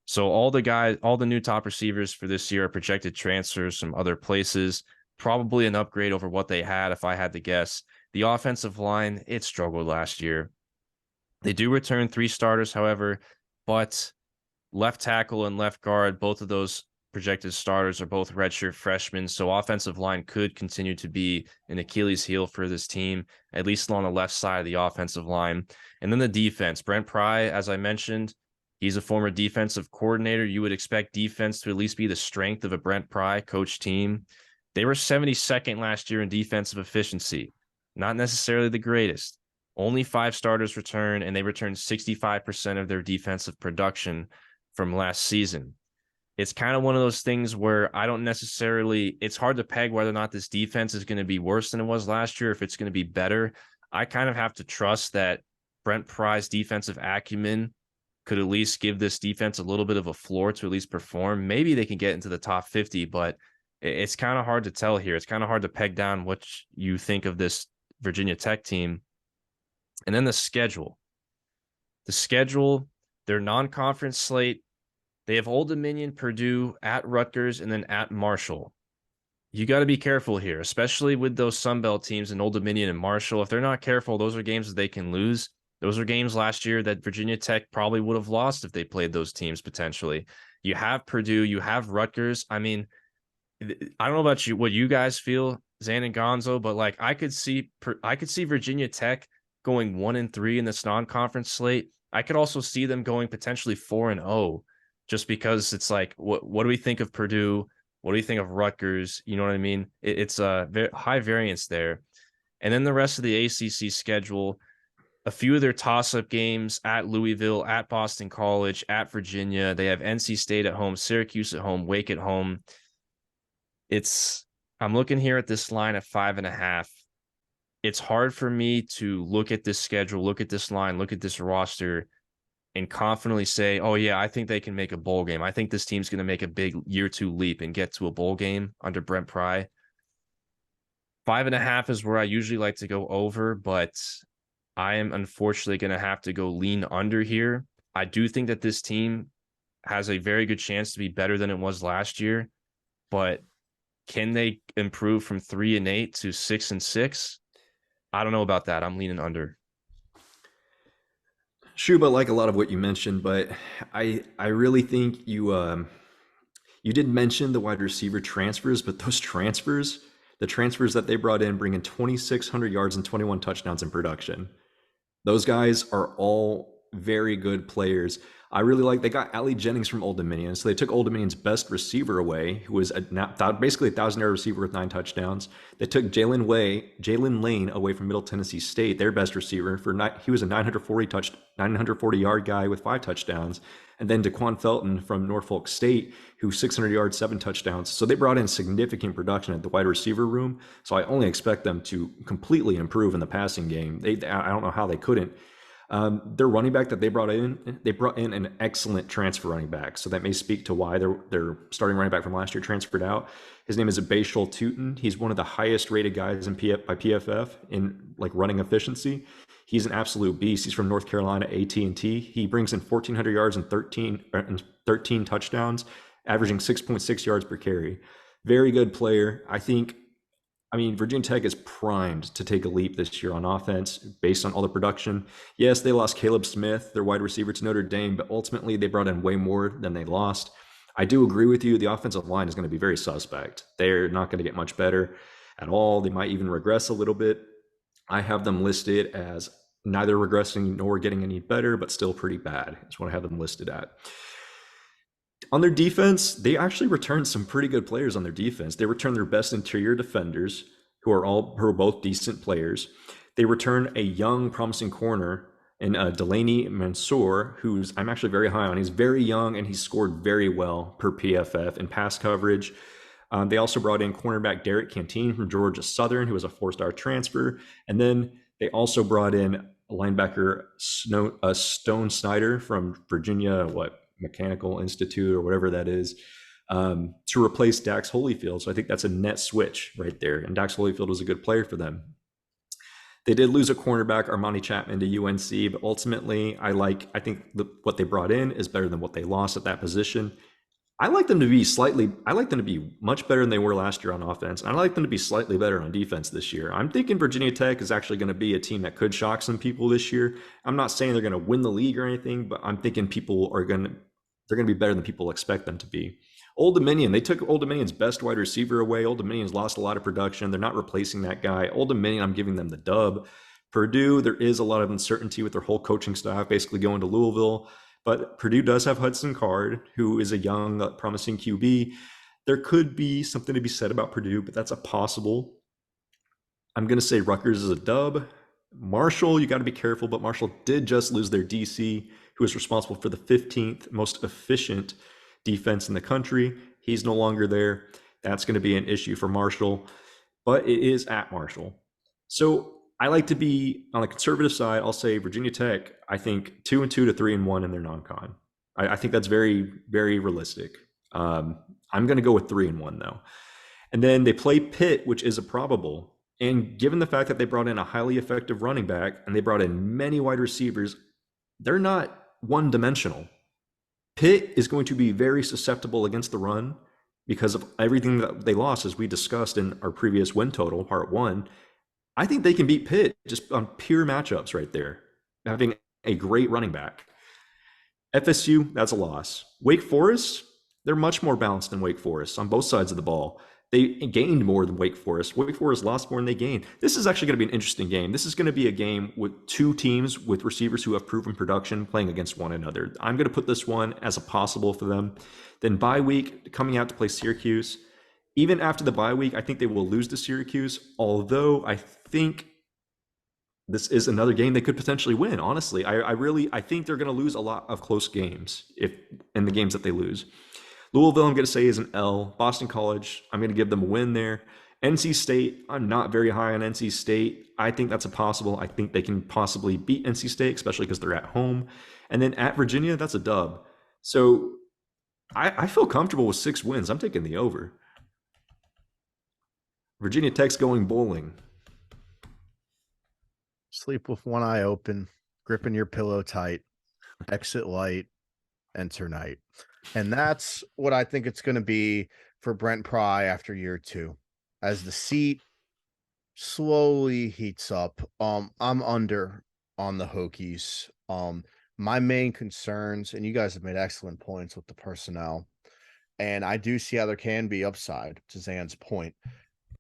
So all the new top receivers for this year are projected transfers from other places, probably an upgrade over what they had if I had to guess. The offensive line, it struggled last year. They do return 3 starters, however, but left tackle and left guard, both of those projected starters are both redshirt freshmen, so offensive line could continue to be an Achilles heel for this team, at least along the left side of the offensive line. And then the defense. Brent Pry, as I mentioned, he's a former defensive coordinator. You would expect defense to at least be the strength of a Brent Pry coach team. They were 72nd last year in defensive efficiency. Not necessarily the greatest. Only 5 starters return, and they returned 65% of their defensive production from last season. It's kind of one of those things where I don't necessarily, it's hard to peg whether or not this defense is going to be worse than it was last year, if it's going to be better. I kind of have to trust that Brent Pry's defensive acumen could at least give this defense a little bit of a floor to at least perform. Maybe they can get into the top 50, but it's kind of hard to tell here. It's kind of hard to peg down what you think of this Virginia Tech team. And then the schedule. The schedule, their non-conference slate, they have Old Dominion, Purdue, at Rutgers, and then at Marshall. You got to be careful here, especially with those Sun Belt teams in Old Dominion and Marshall. If they're not careful, those are games that they can lose. Those are games last year that Virginia Tech probably would have lost if they played those teams potentially. You have Purdue, you have Rutgers. I mean, I don't know about you, what you guys feel, Xan and Gonzo, but like I could see Virginia Tech going 1-3 in this non-conference slate. I could also see them going potentially 4-0, just because it's like, what do we think of Purdue? What do you think of Rutgers? You know what I mean? It's a high variance there. And then the rest of the ACC schedule, a few of their toss-up games at Louisville, at Boston College, at Virginia. They have NC State at home, Syracuse at home, Wake at home. I'm looking here at this line at 5.5. It's hard for me to look at this schedule, look at this line, look at this roster, and confidently say, oh yeah, I think they can make a bowl game. I think this team's going to make a big year 2 leap and get to a bowl game under Brent Pry. 5.5 is where I usually like to go over, but I am unfortunately going to have to go lean under here. I do think that this team has a very good chance to be better than it was last year, but can they improve from 3-8 to 6-6? I don't know about that. I'm leaning under. Shoob, I like a lot of what you mentioned, but I really think you did mention the wide receiver transfers, but those transfers, the transfers that they brought in, bringing 2,600 yards and 21 touchdowns in production. Those guys are all very good players. I really like, they got Ali Jennings from Old Dominion. So they took Old Dominion's best receiver away, who was basically a 1,000-yard receiver with 9 touchdowns. They took Jalen Lane away from Middle Tennessee State, their best receiver. He was a 940-yard guy with 5 touchdowns. And then DeQuan Felton from Norfolk State, who 600 yards, 7 touchdowns. So they brought in significant production at the wide receiver room. So I only expect them to completely improve in the passing game. I don't know how they couldn't. Their running back that they brought in an excellent transfer running back. So that may speak to why their starting running back from last year transferred out. His name is Bashal Tootin. He's one of the highest rated guys by PFF in like running efficiency. He's an absolute beast. He's from North Carolina A&T. He brings in 1,400 yards and 13 touchdowns, averaging 6.6 yards per carry. Very good player. I mean, Virginia Tech is primed to take a leap this year on offense based on all the production. Yes, they lost Caleb Smith, their wide receiver, to Notre Dame, but ultimately they brought in way more than they lost. I do agree with you. The offensive line is going to be very suspect. They're not going to get much better at all. They might even regress a little bit. I have them listed as neither regressing nor getting any better, but still pretty bad. That's what I have them listed at. On their defense, they actually returned some pretty good players on their defense. They returned their best interior defenders, who are both decent players. They return a young, promising corner in Delaney Mansour, who's I'm actually very high on. He's very young and he's scored very well per PFF in pass coverage. They also brought in cornerback Derek Canteen from Georgia Southern, who was a 4-star transfer. And then they also brought in linebacker Stone Snyder from Virginia, Mechanical Institute or whatever that is, to replace Dax Holyfield. So I think that's a net switch right there. And Dax Holyfield was a good player for them. They did lose a cornerback, Armani Chapman, to UNC, but ultimately I think what they brought in is better than what they lost at that position. I like them to be much better than they were last year on offense. I like them to be slightly better on defense this year. I'm thinking Virginia Tech is actually going to be a team that could shock some people this year. I'm not saying they're going to win the league or anything, but I'm thinking they're going to be better than people expect them to be. Old Dominion, they took Old Dominion's best wide receiver away. Old Dominion's lost a lot of production. They're not replacing that guy. Old Dominion, I'm giving them the dub. Purdue, there is a lot of uncertainty with their whole coaching staff basically going to Louisville. But Purdue does have Hudson Card, who is a young, promising QB. There could be something to be said about Purdue, but that's a possible. I'm going to say Rutgers is a dub. Marshall, you got to be careful, but Marshall did just lose their DC, who is responsible for the 15th most efficient defense in the country. He's no longer there. That's going to be an issue for Marshall, but it is at Marshall. So I like to be on the conservative side. I'll say Virginia Tech, I think 2-2 to 3-1 in their non-con. I think that's very, very realistic. I'm going to go with 3-1 though. And then they play Pitt, which is a probable. And given the fact that they brought in a highly effective running back and they brought in many wide receivers, they're not one dimensional. Pitt is going to be very susceptible against the run because of everything that they lost, as we discussed in our previous win total, part one. I think they can beat Pitt just on pure matchups right there, having a great running back. FSU, that's a loss. Wake Forest, they're much more balanced than Wake Forest on both sides of the ball. They gained more than Wake Forest. Wake Forest lost more than they gained. This is actually going to be an interesting game. This is going to be a game with two teams with receivers who have proven production playing against one another. I'm going to put this one as a possible for them. Then bye week, coming out to play Syracuse. Even after the bye week, I think they will lose to Syracuse, although I think this is another game they could potentially win. Honestly, I think they're going to lose a lot of close games if in the games that they lose. Louisville, I'm going to say, is an L. Boston College, I'm going to give them a win there. NC State, I'm not very high on NC State. I think that's a possible. I think they can possibly beat NC State, especially because they're at home. And then at Virginia, that's a dub. So I feel comfortable with 6 wins. I'm taking the over. Virginia Tech's going bowling. Sleep with one eye open, gripping your pillow tight, exit light, enter night. And that's what I think it's going to be for Brent Pry after year 2. As the seat slowly heats up, I'm under on the Hokies. My main concerns, and you guys have made excellent points with the personnel, and I do see how there can be upside to Xan's point.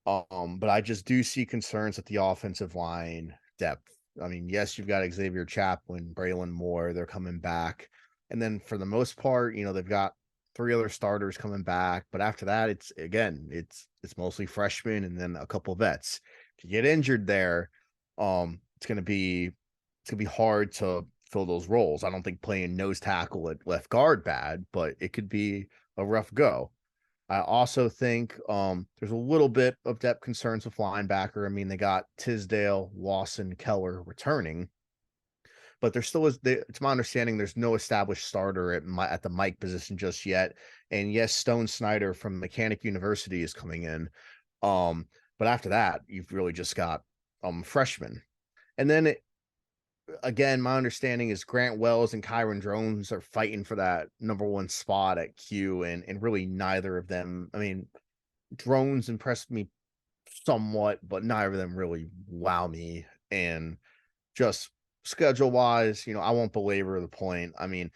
But I just do see concerns at the offensive line depth. I mean, yes, you've got Xavier Chaplin, Braylon Moore, they're coming back. And then for the most part, they've got 3 other starters coming back. But after that, it's mostly freshmen and then a couple vets. If you get injured there, it's gonna be hard to fill those roles. I don't think playing nose tackle at left guard bad, but it could be a rough go. I also think there's a little bit of depth concerns with linebacker. I mean, they got Tisdale, Lawson, Keller returning, but there still is. It's my understanding there's no established starter at the Mike position just yet. And yes, Stone Snyder from Mechanic University is coming in, but after that, you've really just got freshmen. And then again, my understanding is Grant Wells and Kyron Drones are fighting for that number 1 spot at Q, and really neither of them. I mean, Drones impressed me somewhat, but neither of them really wow me. And just schedule wise, I won't belabor the point. I mean,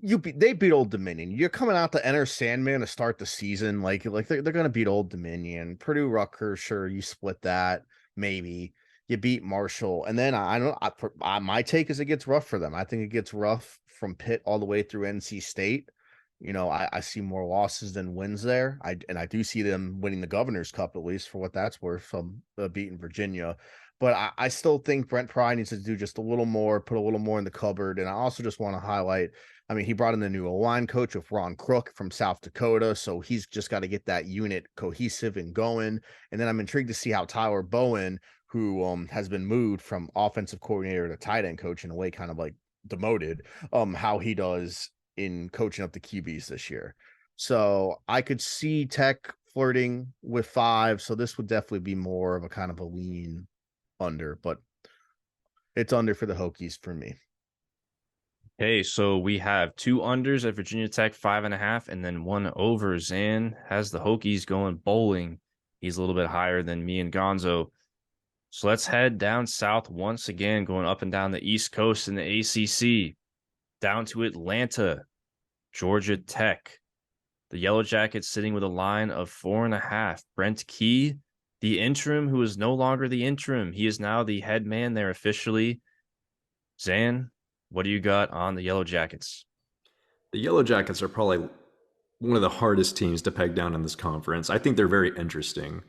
they beat Old Dominion. You're coming out to enter Sandman to start the season, like they're going to beat Old Dominion. Purdue Rutgers, sure, you split that, maybe. You beat Marshall, and then my take is it gets rough for them. I think it gets rough from Pitt all the way through NC State. I see more losses than wins there. I do see them winning the Governor's Cup, at least for what that's worth, from beating Virginia. But I still think Brent Pry needs to do just a little more, put a little more in the cupboard. And I also just want to highlight, I mean, he brought in the new O-line coach with Ron Crook from South Dakota, so he's just got to get that unit cohesive and going. And then I'm intrigued to see how Tyler Bowen, who has been moved from offensive coordinator to tight end coach in a way, kind of like demoted, how he does in coaching up the QBs this year. So I could see Tech flirting with 5. So this would definitely be more of a kind of a lean under, but it's under for the Hokies for me. Okay, so we have 2 unders at Virginia Tech, 5.5, and then 1 over. Xan has the Hokies going bowling. He's a little bit higher than me and Gonzo. So let's head down south once again, going up and down the East Coast in the ACC, down to Atlanta, Georgia Tech. The Yellow Jackets sitting with a line of 4.5. Brent Key, the interim, who is no longer the interim. He is now the head man there officially. Xan, what do you got on the Yellow Jackets? The Yellow Jackets are probably one of the hardest teams to peg down in this conference. I think they're very interesting.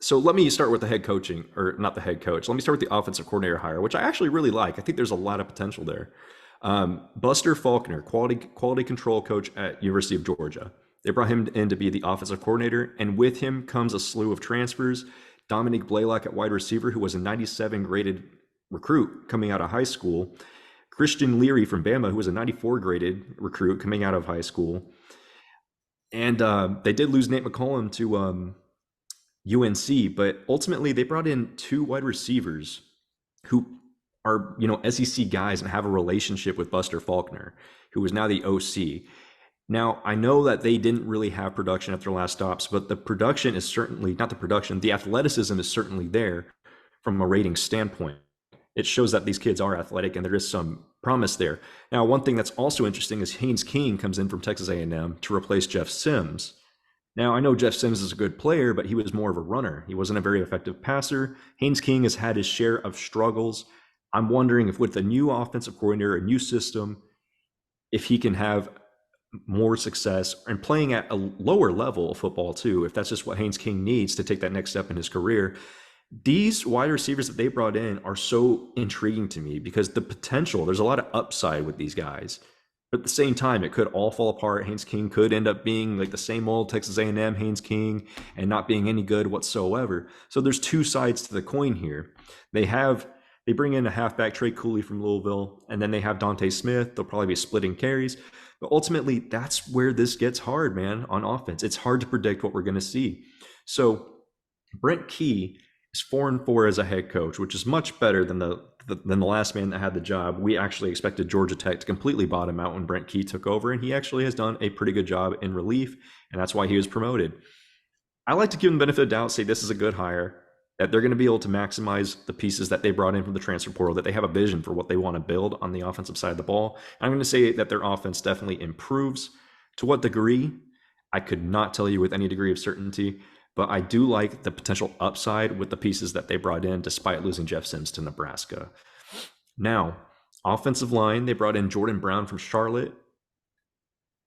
So let me start with the head coaching, or not the head coach. Let me start with the offensive coordinator hire, which I actually really like. I think there's a lot of potential there. Buster Faulkner, quality control coach at University of Georgia. They brought him in to be the offensive coordinator, and with him comes a slew of transfers. Dominique Blaylock at wide receiver, who was a 97 graded recruit coming out of high school. Christian Leary from Bama, who was a 94 graded recruit coming out of high school. And they did lose Nate McCollum to UNC, but ultimately they brought in 2 wide receivers who are, SEC guys and have a relationship with Buster Faulkner, who is now the OC. Now, I know that they didn't really have production at their last stops, but the production is certainly not the production. The athleticism is certainly there from a rating standpoint. It shows that these kids are athletic and there is some promise there. Now, one thing that's also interesting is Haynes King comes in from Texas A&M to replace Jeff Sims. Now, I know Jeff Sims is a good player, but he was more of a runner. He wasn't a very effective passer. Haynes King has had his share of struggles. I'm wondering if with a new offensive coordinator, a new system, if he can have more success and playing at a lower level of football too, if that's just what Haynes King needs to take that next step in his career. These wide receivers that they brought in are so intriguing to me because the potential, there's a lot of upside with these guys. But at the same time, it could all fall apart. Haynes King could end up being like the same old Texas A&M Haynes King and not being any good whatsoever. So there's two sides to the coin here. They bring in a halfback, Trey Cooley from Louisville, and then they have Dante Smith. They'll probably be splitting carries. But ultimately, that's where this gets hard, man, on offense. It's hard to predict what we're going to see. So Brent Key is 4-4 as a head coach, which is much better than the last man that had the job. We actually expected Georgia Tech to completely bottom out when Brent Key took over, and he actually has done a pretty good job in relief, and that's why he was promoted. I like to give him the benefit of the doubt, say this is a good hire, that they're going to be able to maximize the pieces that they brought in from the transfer portal, that they have a vision for what they want to build on the offensive side of the ball. I'm going to say that their offense definitely improves. To what degree? I could not tell you with any degree of certainty, but I do like the potential upside with the pieces that they brought in despite losing Jeff Sims to Nebraska. Now, offensive line, they brought in Jordan Brown from Charlotte.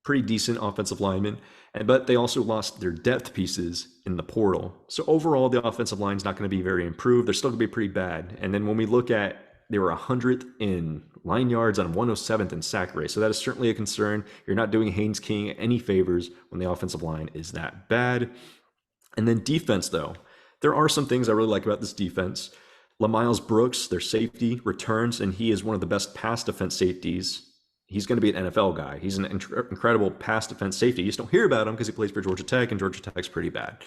Pretty decent offensive lineman, but they also lost their depth pieces in the portal. So overall, the offensive line is not going to be very improved. They're still going to be pretty bad. And then when we look at, they were 100th in line yards and 107th in sack rate. So that is certainly a concern. You're not doing Haynes King any favors when the offensive line is that bad. And then defense, though, there are some things I really like about this defense. LaMiles Brooks, their safety, returns, and he is one of the best pass defense safeties. He's going to be an NFL guy. He's an incredible pass defense safety. You just don't hear about him because he plays for Georgia Tech, and Georgia Tech's pretty bad.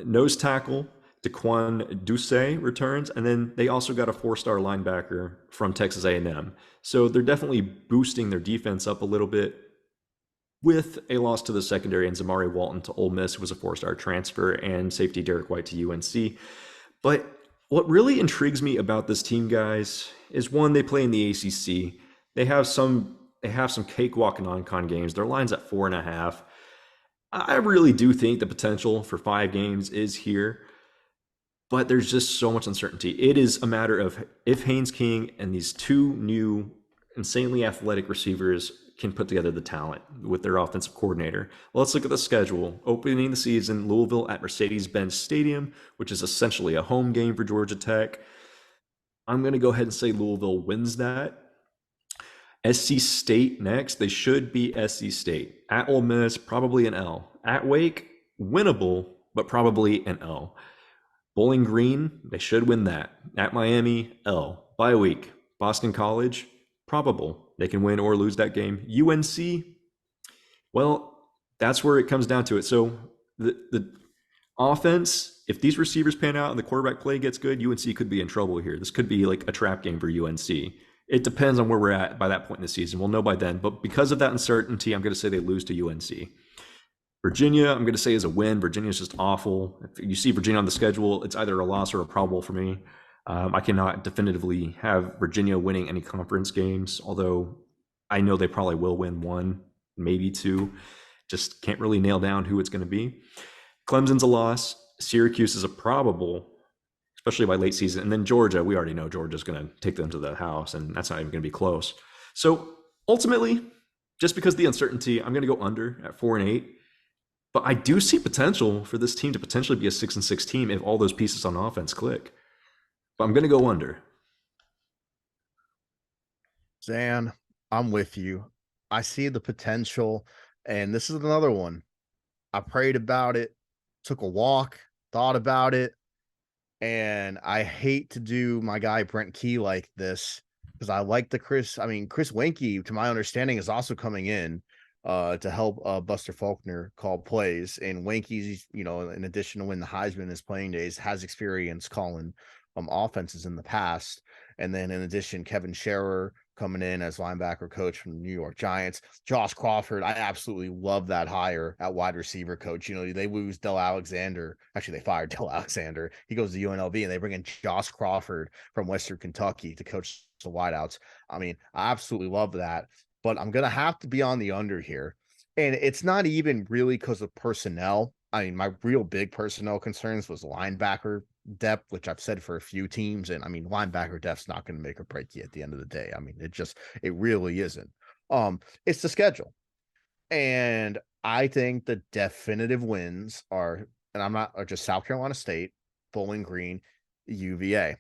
Nose tackle, Daquan Ducey returns, and then they also got a 4-star linebacker from Texas A&M. So they're definitely boosting their defense up a little bit with a loss to the secondary and Zamari Walton to Ole Miss, who was a 4-star transfer, and safety Derek White to UNC. But what really intrigues me about this team, guys, is one, they play in the ACC. They have some cakewalk non-con games. Their line's at 4.5. I really do think the potential for 5 games is here, but there's just so much uncertainty. It is a matter of if Haynes King and these two new insanely athletic receivers can put together the talent with their offensive coordinator. Well, let's look at the schedule. Opening the season, Louisville at Mercedes-Benz Stadium, which is essentially a home game for Georgia Tech. I'm going to go ahead and say Louisville wins that. SC State next. They should be SC State. At Ole Miss, probably an L. At Wake, winnable, but probably an L. Bowling Green, they should win that. At Miami, L. Bye week. Boston College, probable. They can win or lose that game. UNC, well, that's where it comes down to it. So the offense, if these receivers pan out and the quarterback play gets good, UNC could be in trouble here. This could be like a trap game for UNC. It depends on where we're at by that point in the season. We'll know by then. But because of that uncertainty, I'm going to say they lose to UNC. Virginia, I'm going to say is a win. Virginia's just awful. If you see Virginia on the schedule, it's either a loss or a probable for me. I cannot definitively have Virginia winning any conference games, although I know they probably will win 1, maybe 2. Just can't really nail down who it's going to be. Clemson's a loss. Syracuse is a probable, especially by late season. And then Georgia, we already know Georgia's going to take them to the house, and that's not even going to be close. So ultimately, just because of the uncertainty, I'm going to go under at 4-8. But I do see potential for this team to potentially be a 6-6 team if all those pieces on offense click. But I'm going to go under. Xan, I'm with you. I see the potential, and this is another one. I prayed about it, took a walk, thought about it, and I hate to do my guy Brent Key like this because I like the Chris Wenke, to my understanding, is also coming in to help Buster Faulkner call plays. And Wenke's, in addition to win the Heisman in his playing days, has experience calling offenses in the past. And then in addition, Kevin Scherer coming in as linebacker coach from the New York Giants. Josh Crawford, I absolutely love that hire at wide receiver coach. You know, they lose Del Alexander. Actually, they fired Del Alexander. He goes to UNLV, and they bring in Josh Crawford from Western Kentucky to coach the wideouts. I mean, I absolutely love that, but I'm going to have to be on the under here. And it's not even really because of personnel. I mean, my real big personnel concerns was linebacker depth, which I've said for a few teams. And I mean, linebacker depth's not going to make or break you at the end of the day. I mean, it really isn't. It's the schedule. And I think the definitive wins are just South Carolina State, Bowling Green, UVA.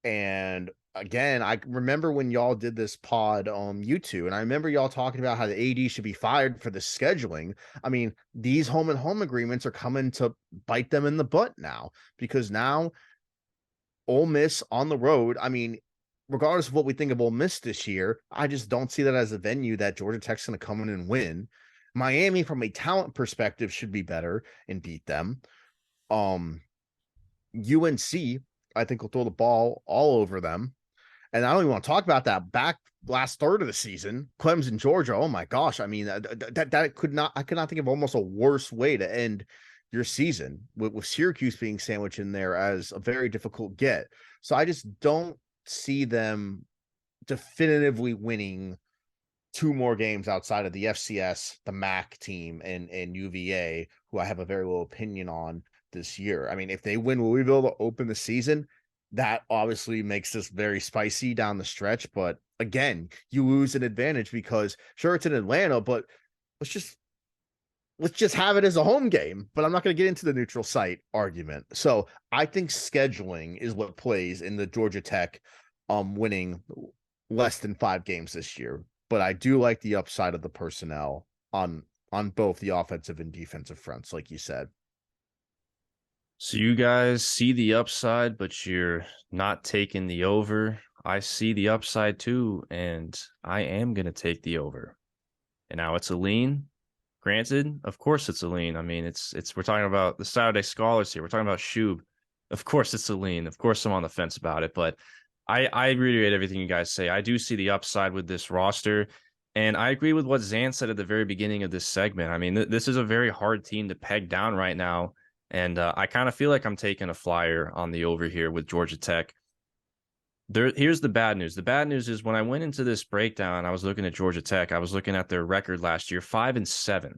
And again, I remember when y'all did this pod on YouTube, and I remember y'all talking about how the AD should be fired for the scheduling. I mean, these home and home agreements are coming to bite them in the butt now, because now Ole Miss on the road, I mean, regardless of what we think of Ole Miss this year, I just don't see that as a venue that Georgia Tech's going to come in and win. Miami, from a talent perspective, should be better and beat them. UNC, I think, will throw the ball all over them. And I don't even want to talk about that back last third of the season, Clemson, Georgia. Oh my gosh. I mean, I could not think of almost a worse way to end your season, with Syracuse being sandwiched in there as a very difficult get. So I just don't see them definitively winning two more games outside of the FCS, the MAC team, and UVA, who I have a very low opinion on this year. I mean, if they win Louisville to open the season, that obviously makes this very spicy down the stretch. But again, you lose an advantage because sure, it's in Atlanta, but let's just have it as a home game. But I'm not going to get into the neutral site argument. So I think scheduling is what plays in the Georgia Tech winning less than 5 games this year. But I do like the upside of the personnel on both the offensive and defensive fronts, like you said. So you guys see the upside, but you're not taking the over. I see the upside too, and I am going to take the over. And now it's a lean. Granted, of course it's a lean. I mean, we're talking about the Saturday Scholars here. We're talking about Shoob. Of course it's a lean. Of course I'm on the fence about it, but I reiterate everything you guys say. I do see the upside with this roster, and I agree with what Xan said at the very beginning of this segment. I mean, this is a very hard team to peg down right now. And I kind of feel like I'm taking a flyer on the over here with Georgia Tech. Here's the bad news. The bad news is when I went into this breakdown, I was looking at Georgia Tech. I was looking at their record last year, 5-7.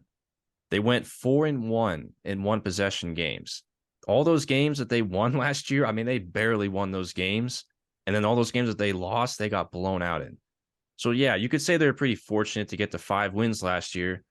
They went 4-1 in one possession games. All those games that they won last year, I mean, they barely won those games. And then all those games that they lost, they got blown out in. So, yeah, you could say they're pretty fortunate to get to 5 wins last year.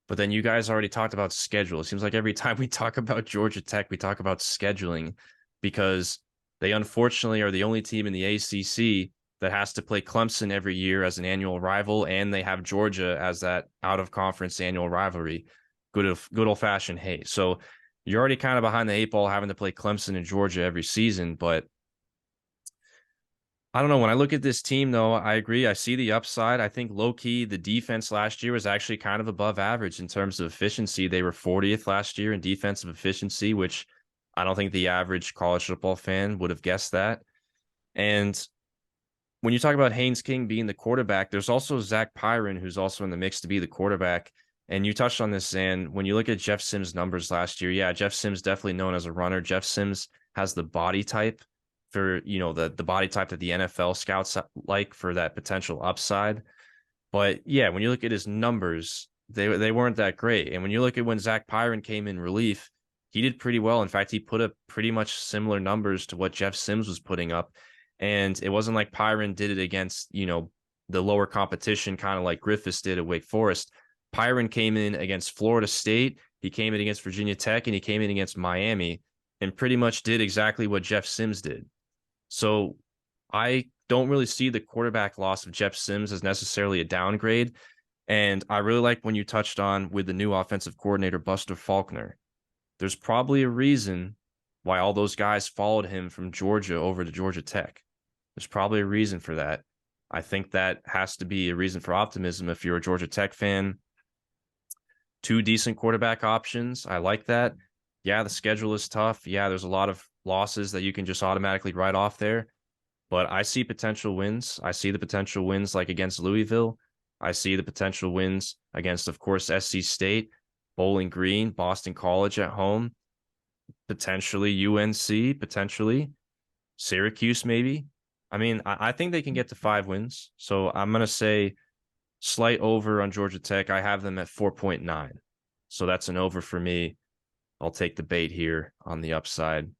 But then you guys already talked about schedule. It seems like every time we talk about Georgia Tech, we talk about scheduling, because they unfortunately are the only team in the ACC that has to play Clemson every year as an annual rival, and they have Georgia as that out-of-conference annual rivalry. Good old-fashioned hate. So you're already kind of behind the 8 ball having to play Clemson and Georgia every season, but I don't know. When I look at this team, though, I agree. I see the upside. I think low-key, the defense last year was actually kind of above average in terms of efficiency. They were 40th last year in defensive efficiency, which I don't think the average college football fan would have guessed that. And when you talk about Haynes King being the quarterback, there's also Zach Pyron, who's also in the mix to be the quarterback. And you touched on this, Xan. When you look at Jeff Sims' numbers last year, yeah, Jeff Sims definitely known as a runner. Jeff Sims has the body type for, you know, the body type that the NFL scouts like for that potential upside. But yeah, when you look at his numbers, they weren't that great. And when you look at when Zach Pyron came in relief, he did pretty well. In fact, he put up pretty much similar numbers to what Jeff Sims was putting up. And it wasn't like Pyron did it against, you know, the lower competition, kind of like Griffiths did at Wake Forest. Pyron came in against Florida State. He came in against Virginia Tech, and he came in against Miami and pretty much did exactly what Jeff Sims did. So I don't really see the quarterback loss of Jeff Sims as necessarily a downgrade. And I really like when you touched on with the new offensive coordinator, Buster Faulkner. There's probably a reason why all those guys followed him from Georgia over to Georgia Tech. There's probably a reason for that. I think that has to be a reason for optimism if you're a Georgia Tech fan. 2 decent quarterback options. I like that. Yeah, the schedule is tough. Yeah, there's a lot of losses that you can just automatically write off there. but I see potential wins. I see the potential wins like against Louisville. I see the potential wins against, of course, SC State, Bowling Green, Boston College at home, potentially UNC, potentially Syracuse, maybe. I mean, I think they can get to 5 wins. So I'm going to say slight over on Georgia Tech. I have them at 4.9. So that's an over for me. I'll take the bait here on the upside.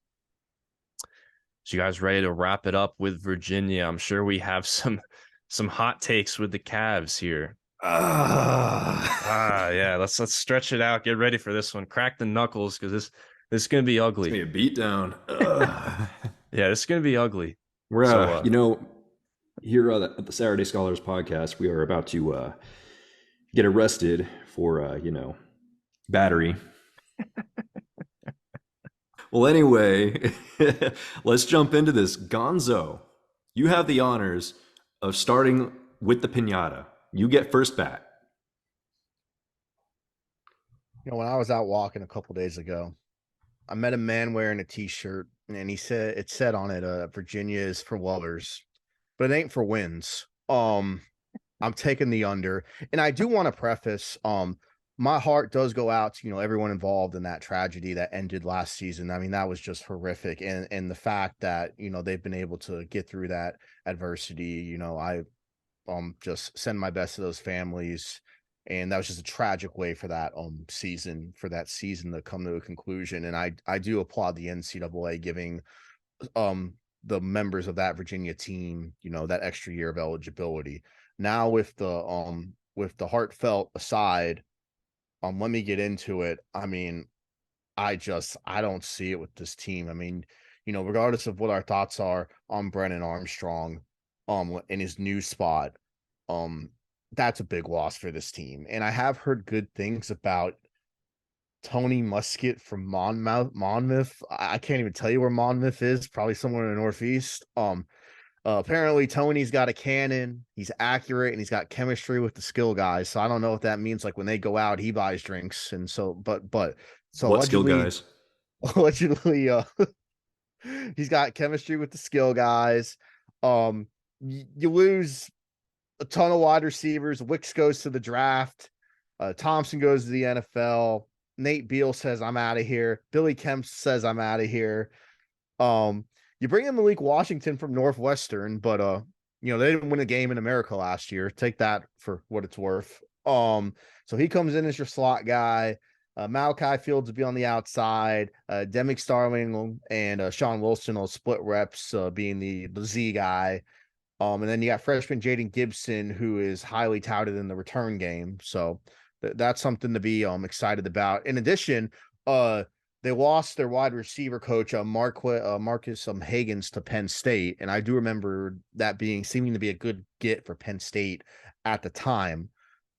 So you guys ready to wrap it up with Virginia? I'm sure we have some hot takes with the Cavs here. Yeah. Let's stretch it out. Get ready for this one. Crack the knuckles because this is gonna be ugly. It's gonna be a beatdown. Yeah, this is gonna be ugly. We're here at the Saturday Scholars podcast, we are about to get arrested for battery. Well, anyway, let's jump into this. Gonzo, you have the honors of starting with the piñata. You get first bat. When I was out walking a couple days ago, I met a man wearing a t-shirt, and it said on it, Virginia is for lovers, but it ain't for wins. I'm taking the under. And I do want to preface, my heart does go out to, everyone involved in that tragedy that ended last season. I mean, that was just horrific. And the fact that, they've been able to get through that adversity, I just send my best to those families. And that was just a tragic way for that season to come to a conclusion. And I do applaud the NCAA giving the members of that Virginia team, that extra year of eligibility. Now with the heartfelt aside, let me get into it. I mean, I don't see it with this team. I mean, regardless of what our thoughts are on Brennan Armstrong, in his new spot, that's a big loss for this team. And I have heard good things about Tony Muskett from Monmouth. I can't even tell you where Monmouth is, probably somewhere in the Northeast. Apparently Tony's got a cannon, he's accurate, and he's got chemistry with the skill guys. So I don't know if that means like when they go out, he buys drinks. And so, but so what skill guys? Allegedly, he's got chemistry with the skill guys. You lose a ton of wide receivers. Wicks goes to the draft. Thompson goes to the NFL. Nate Beal says, I'm out of here. Billy Kemp says, I'm out of here. You bring in Malik Washington from Northwestern, but they didn't win a game in America last year. Take that for what it's worth. So he comes in as your slot guy. Malachi Fields will be on the outside. Demick Starling and Sean Wilson will split reps, being the Z guy. And then you got freshman Jaden Gibson, who is highly touted in the return game. So that's something to be excited about. In addition, they lost their wide receiver coach, Marcus Hagans, to Penn State. And I do remember that seeming to be a good get for Penn State at the time.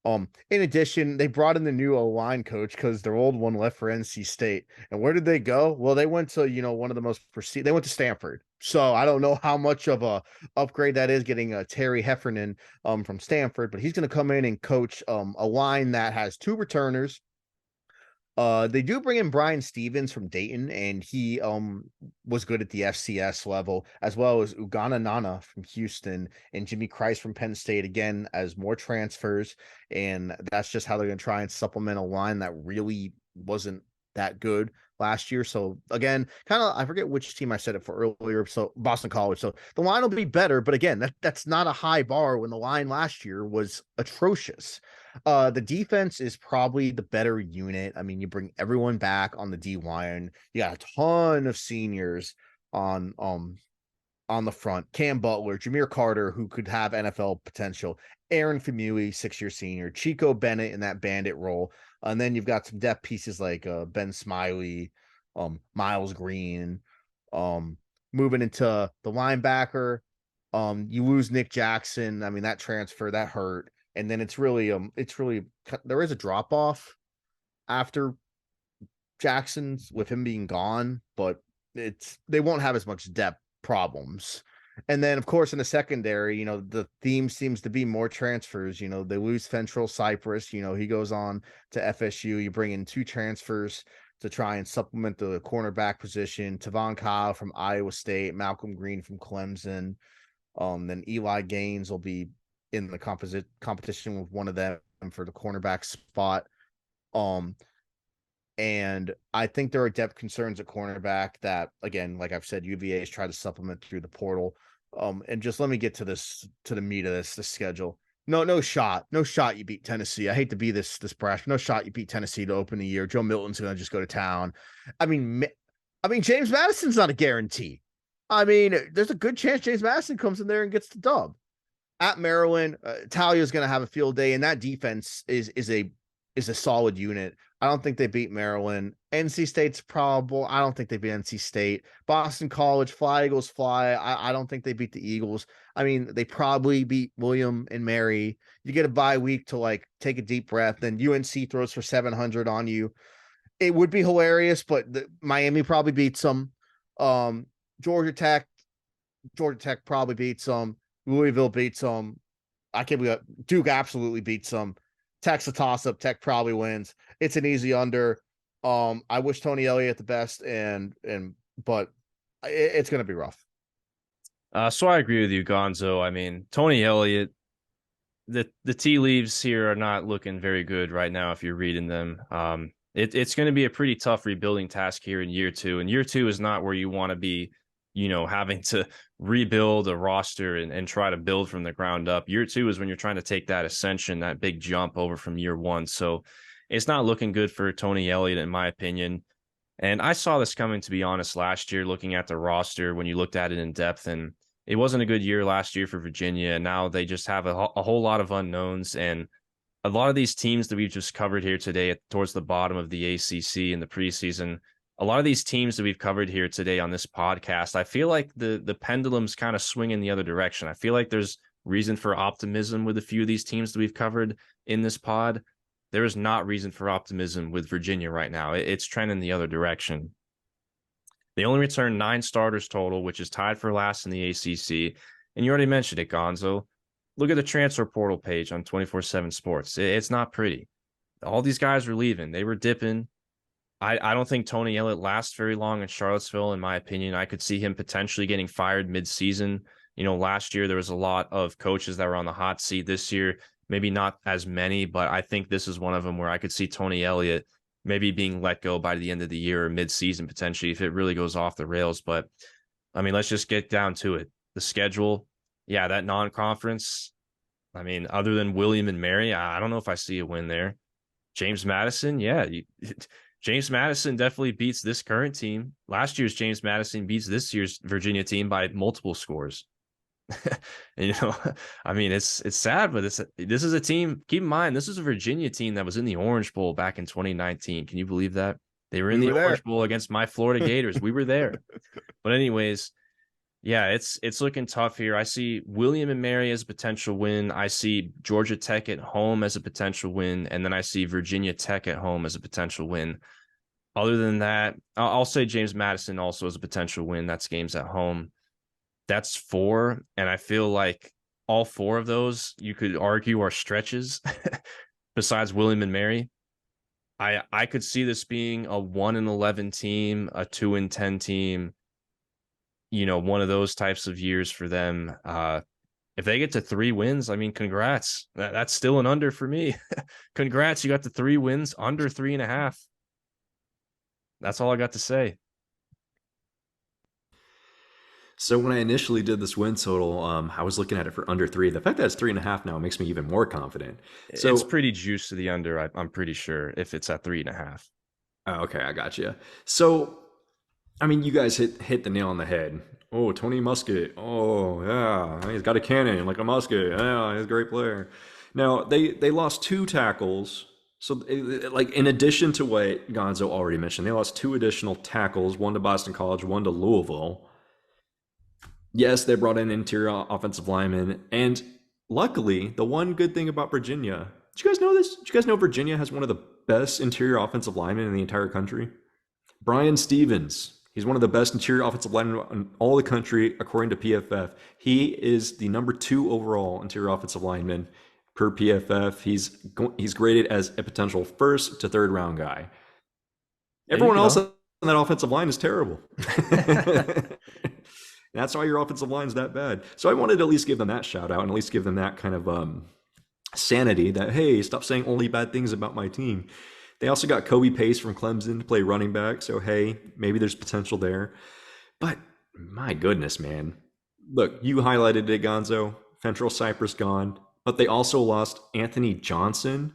In addition, they brought in the new O-line coach because their old one left for NC State. And where did they go? Well, they went to, one of the most they went to Stanford. So I don't know how much of a upgrade that is getting Terry Heffernan from Stanford, but he's going to come in and coach a line that has 2 returners. They do bring in Brian Stevens from Dayton, and he was good at the FCS level, as well as Ugana Nana from Houston and Jimmy Christ from Penn State, again, as more transfers. And that's just how they're going to try and supplement a line that really wasn't that good last year. So again, kind of, I forget which team I said it for earlier. So Boston College. So the line will be better, but again, that's not a high bar when the line last year was atrocious. The defense is probably the better unit. I mean, you bring everyone back on the D line. You got a ton of seniors on the front. Cam Butler, Jameer Carter, who could have NFL potential. Aaron Famui, 6-year senior. Chico Bennett in that bandit role. And then you've got some depth pieces like Ben Smiley, Miles Green. Moving into the linebacker, you lose Nick Jackson. I mean, that transfer, that hurt. And then it's really there is a drop off after Jackson's with him being gone, but they won't have as much depth problems. And then, of course, in the secondary, the theme seems to be more transfers. They lose Fentrell Cypress. He goes on to FSU. You bring in 2 transfers to try and supplement the cornerback position. Tavon Kyle from Iowa State, Malcolm Green from Clemson. Then Eli Gaines will be in the competition with one of them for the cornerback spot. And I think there are depth concerns at cornerback that, again, like I've said, UVA has tried to supplement through the portal. And just let me get to the meat of this schedule. No shot you beat Tennessee. I hate to be this brash, but no shot you beat Tennessee to open the year. Joe Milton's going to just go to town. I mean, James Madison's not a guarantee. I mean, there's a good chance James Madison comes in there and gets the dub. At Maryland, Talia's going to have a field day, and that defense is a solid unit. I don't think they beat Maryland. NC State's probable. I don't think they beat NC State. Boston College, fly Eagles fly. I don't think they beat the Eagles. I mean, they probably beat William and Mary. You get a bye week to like take a deep breath. Then UNC throws for 700 on you. It would be hilarious, but Miami probably beats them. Georgia Tech probably beats them. Louisville beats them. I can't believe Duke absolutely beats them. Tech's a toss-up. Tech probably wins. It's an easy under. I wish Tony Elliott the best, but it's going to be rough. So I agree with you, Gonzo. I mean, Tony Elliott, the tea leaves here are not looking very good right now if you're reading them. It's going to be a pretty tough rebuilding task here in year two. And year two is not where you want to be, having to rebuild a roster and try to build from the ground up. Year two is when you're trying to take that ascension, that big jump over from year one. So it's not looking good for Tony Elliott, in my opinion. And I saw this coming, to be honest, last year, looking at the roster when you looked at it in depth. And it wasn't a good year last year for Virginia. And now they just have a whole lot of unknowns. And a lot of these teams that we've just covered here today towards the bottom of the ACC in the preseason, a lot of these teams that we've covered here today on this podcast, I feel like the pendulum's kind of swinging the other direction. I feel like there's reason for optimism with a few of these teams that we've covered in this pod. There is not reason for optimism with Virginia right now. It's trending the other direction. They only returned 9 starters total, which is tied for last in the ACC. And you already mentioned it, Gonzo. Look at the transfer portal page on 24/7 Sports. It's not pretty. All these guys were leaving. They were dipping. I don't think Tony Elliott lasts very long in Charlottesville, in my opinion. I could see him potentially getting fired mid-season. Last year there was a lot of coaches that were on the hot seat. This year, maybe not as many, but I think this is one of them where I could see Tony Elliott maybe being let go by the end of the year or mid-season potentially if it really goes off the rails. But, I mean, let's just get down to it. The schedule, yeah, that non-conference, I mean, other than William and Mary, I don't know if I see a win there. James Madison, yeah, James Madison definitely beats this current team. Last year's James Madison beats this year's Virginia team by multiple scores. And, I mean, it's sad, but this is a team. Keep in mind, this is a Virginia team that was in the Orange Bowl back in 2019. Can you believe that? They were in the Orange Bowl against my Florida Gators. We were there. But anyways, yeah, it's looking tough here. I see William and Mary as a potential win. I see Georgia Tech at home as a potential win. And then I see Virginia Tech at home as a potential win. Other than that, I'll say James Madison also as a potential win. That's games at home. That's 4. And I feel like all 4 of those you could argue are stretches besides William and Mary. I could see this being a 1-11 team, a 2-10 team. One of those types of years for them. If they get to 3 wins, I mean, congrats. That's still an under for me. Congrats. You got the 3 wins, under 3.5. That's all I got to say. So when I initially did this win total, I was looking at it for under 3. The fact that it's 3.5 now makes me even more confident. So it's pretty juiced to the under. I'm pretty sure if it's at 3.5. Oh, okay, I got you. So, I mean, you guys hit the nail on the head. Oh, Tony Muskett. Oh, yeah, he's got a cannon like a musket. Yeah, he's a great player. Now they lost 2 tackles. So, like, in addition to what Gonzo already mentioned, they lost 2 additional tackles, one to Boston College, one to Louisville. Yes, they brought in interior offensive linemen. And luckily, the one good thing about Virginia, did you guys know this? Did you guys know Virginia has one of the best interior offensive linemen in the entire country? Brian Stevens. He's one of the best interior offensive linemen in all the country, according to PFF. He is the number 2 overall interior offensive lineman per PFF. He's graded as a potential 1st to 3rd round guy. Everyone else on that offensive line is terrible. And that's why your offensive line's that bad. So I wanted to at least give them that shout out and at least give them that kind of sanity that, hey, stop saying only bad things about my team. They also got Kobe Pace from Clemson to play running back. So, hey, maybe there's potential there. But my goodness, man. Look, you highlighted it, Gonzo. Fentrell Cypress gone. But they also lost Anthony Johnson,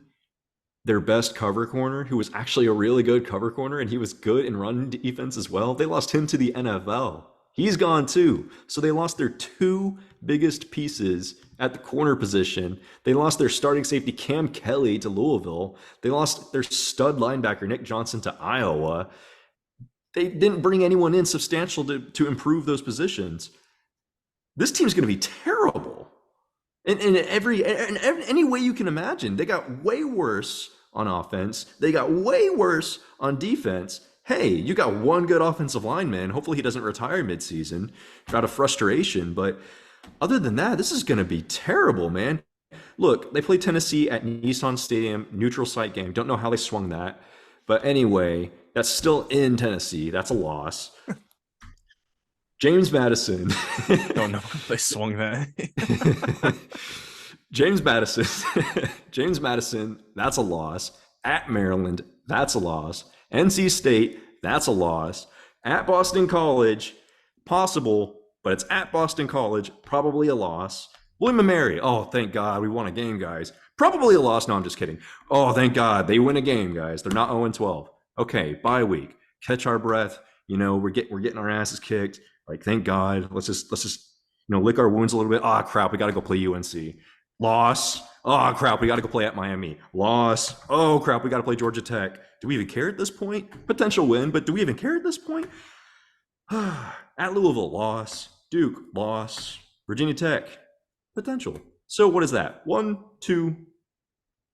their best cover corner, who was actually a really good cover corner, and he was good in run defense as well. They lost him to the NFL. He's gone too. So they lost their two biggest pieces at the corner position. They lost their starting safety Cam Kelly to Louisville. They lost their stud linebacker Nick Johnson to Iowa. They didn't bring anyone in substantial to improve those positions. This team's going to be terrible in any way you can imagine. They got way worse on offense. They got way worse on defense. Hey, you got one good offensive lineman. Hopefully he doesn't retire midseason out of frustration. But other than that, this is going to be terrible, man. Look, they played Tennessee at Nissan Stadium, neutral site game. Don't know how they swung that. But anyway, that's still in Tennessee. That's a loss. James Madison. Don't know if they swung that. James Madison, that's a loss. At Maryland, that's a loss. NC State, that's a loss. At Boston College, possible, but it's at Boston College, probably a loss. William & Mary, oh, thank God, we won a game, guys. Probably a loss. No, I'm just kidding. Oh, thank God, they win a game, guys. They're not 0-12. Okay, bye week. Catch our breath. You know, we're getting our asses kicked. Like, thank God. Let's just lick our wounds a little bit. Oh crap, we got to go play UNC. Loss. Oh crap, we got to go play at Miami. Loss. Oh crap, we got to play Georgia Tech. Do we even care at this point? Potential win, but do we even care at this point? At Louisville, loss. Duke, loss. Virginia Tech, potential. So what is that? 1, 2,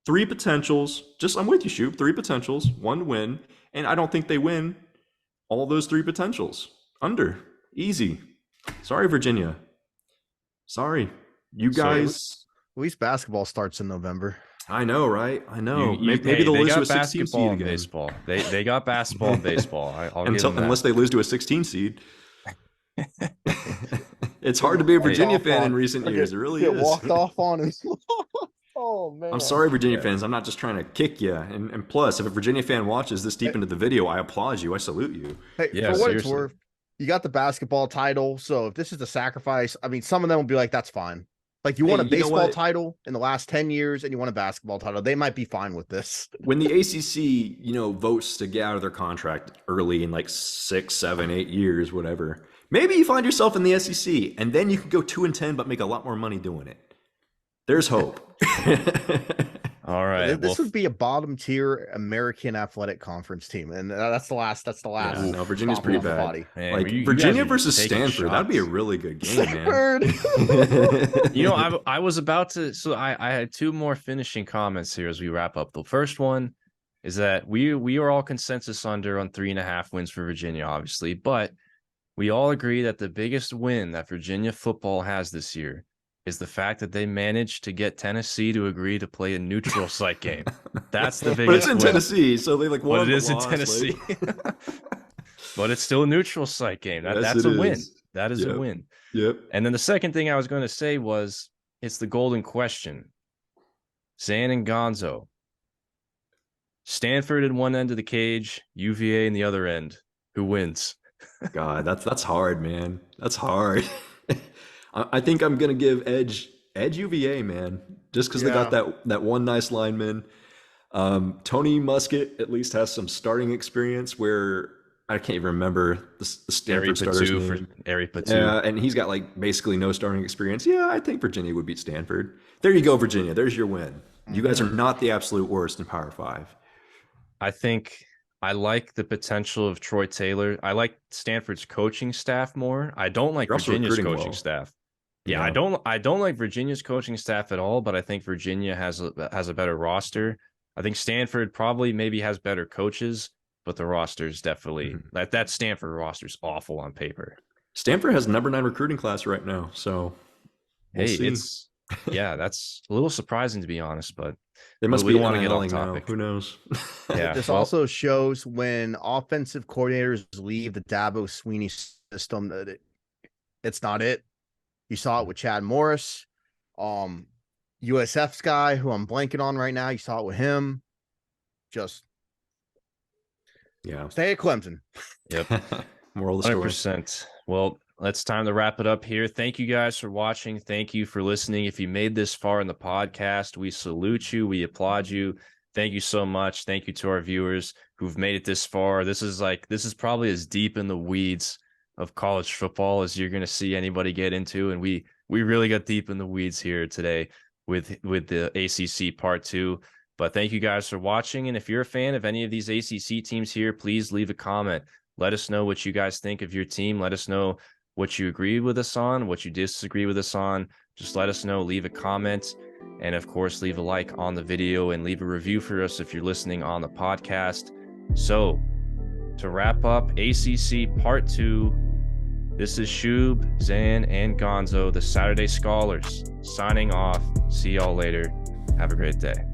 3 potentials. I'm with you, Shoob. 3 potentials, 1 win, and I don't think they win all those 3 potentials. Under. Easy. Sorry, Virginia. Sorry. You guys. At least basketball starts in November. I know, right? I know. Maybe they'll lose to a 16 seed again. Baseball. They got basketball and baseball. Unless they lose to a 16 seed. It's hard to be a Virginia fan in recent years. It really is. Walked off on him. Oh man. I'm sorry, Virginia fans. I'm not just trying to kick you. And plus, if a Virginia fan watches this deep into the video, I applaud you. I salute you. Hey, yeah, for what it's worth, you got the basketball title. So if this is the sacrifice, I mean, some of them will be like, that's fine. Like you won a baseball title in the last 10 years and you won a basketball title. They might be fine with this. When the ACC, votes to get out of their contract early in like 6, 7, 8 years, whatever, maybe you find yourself in the SEC and then you could go 2-10, but make a lot more money doing it. There's hope. All right. This would be a bottom tier American Athletic Conference team. And that's the last. Yeah, no, Virginia's pretty bad. Man, like Virginia versus Stanford, that'd be a really good game, man. I was about to, so I had 2 more finishing comments here as we wrap up. The first one is that we are all consensus on 3.5 wins for Virginia, obviously, but we all agree that the biggest win that Virginia football has this year is the fact that they managed to get Tennessee to agree to play a neutral site game. That's the biggest But it's in win. Tennessee, so they won. But it is in Tennessee. But it's still a neutral site game. That's a win. That is a win. Yep. And then the second thing I was going to say was it's the golden question. Xan and Gonzo. Stanford in one end of the cage, UVA in the other end. Who wins? God, that's hard, man. That's hard. I think I'm gonna give edge UVA, man, just because they got that one nice lineman. Tony Muskett at least has some starting experience where I can't even remember the Stanford starter's name. Yeah, and he's got basically no starting experience. Yeah, I think Virginia would beat Stanford. There you go, Virginia. There's your win. You guys are not the absolute worst in Power 5. I think I like the potential of Troy Taylor. I like Stanford's coaching staff more. I don't like Virginia's coaching staff. Yeah, I don't like Virginia's coaching staff at all, but I think Virginia has a better roster. I think Stanford maybe has better coaches, but the roster is definitely that Stanford roster is awful on paper. Stanford has number 9 recruiting class right now, so we'll see. That's a little surprising to be honest, but they must be want to get off topic. Who knows? Yeah. This also shows when offensive coordinators leave the Dabo Sweeney system that It's not it. You saw it with Chad Morris, USF's guy who I'm blanking on right now. You saw it with him. Just stay at Clemson. Yep. Moral of the story. 100%. Well, it's time to wrap it up here. Thank you guys for watching. Thank you for listening. If you made this far in the podcast, we salute you. We applaud you. Thank you so much. Thank you to our viewers who've made it this far. This is probably as deep in the weeds of college football as you're going to see anybody get into. And we really got deep in the weeds here today with the ACC part 2. But thank you guys for watching. And if you're a fan of any of these ACC teams here, please leave a comment. Let us know what you guys think of your team. Let us know what you agree with us on, what you disagree with us on. Just let us know. Leave a comment. And of course, leave a like on the video and leave a review for us if you're listening on the podcast. So to wrap up ACC part 2, this is Shoob, Xan, and Gonzo, the Saturday Scholars, signing off. See y'all later. Have a great day.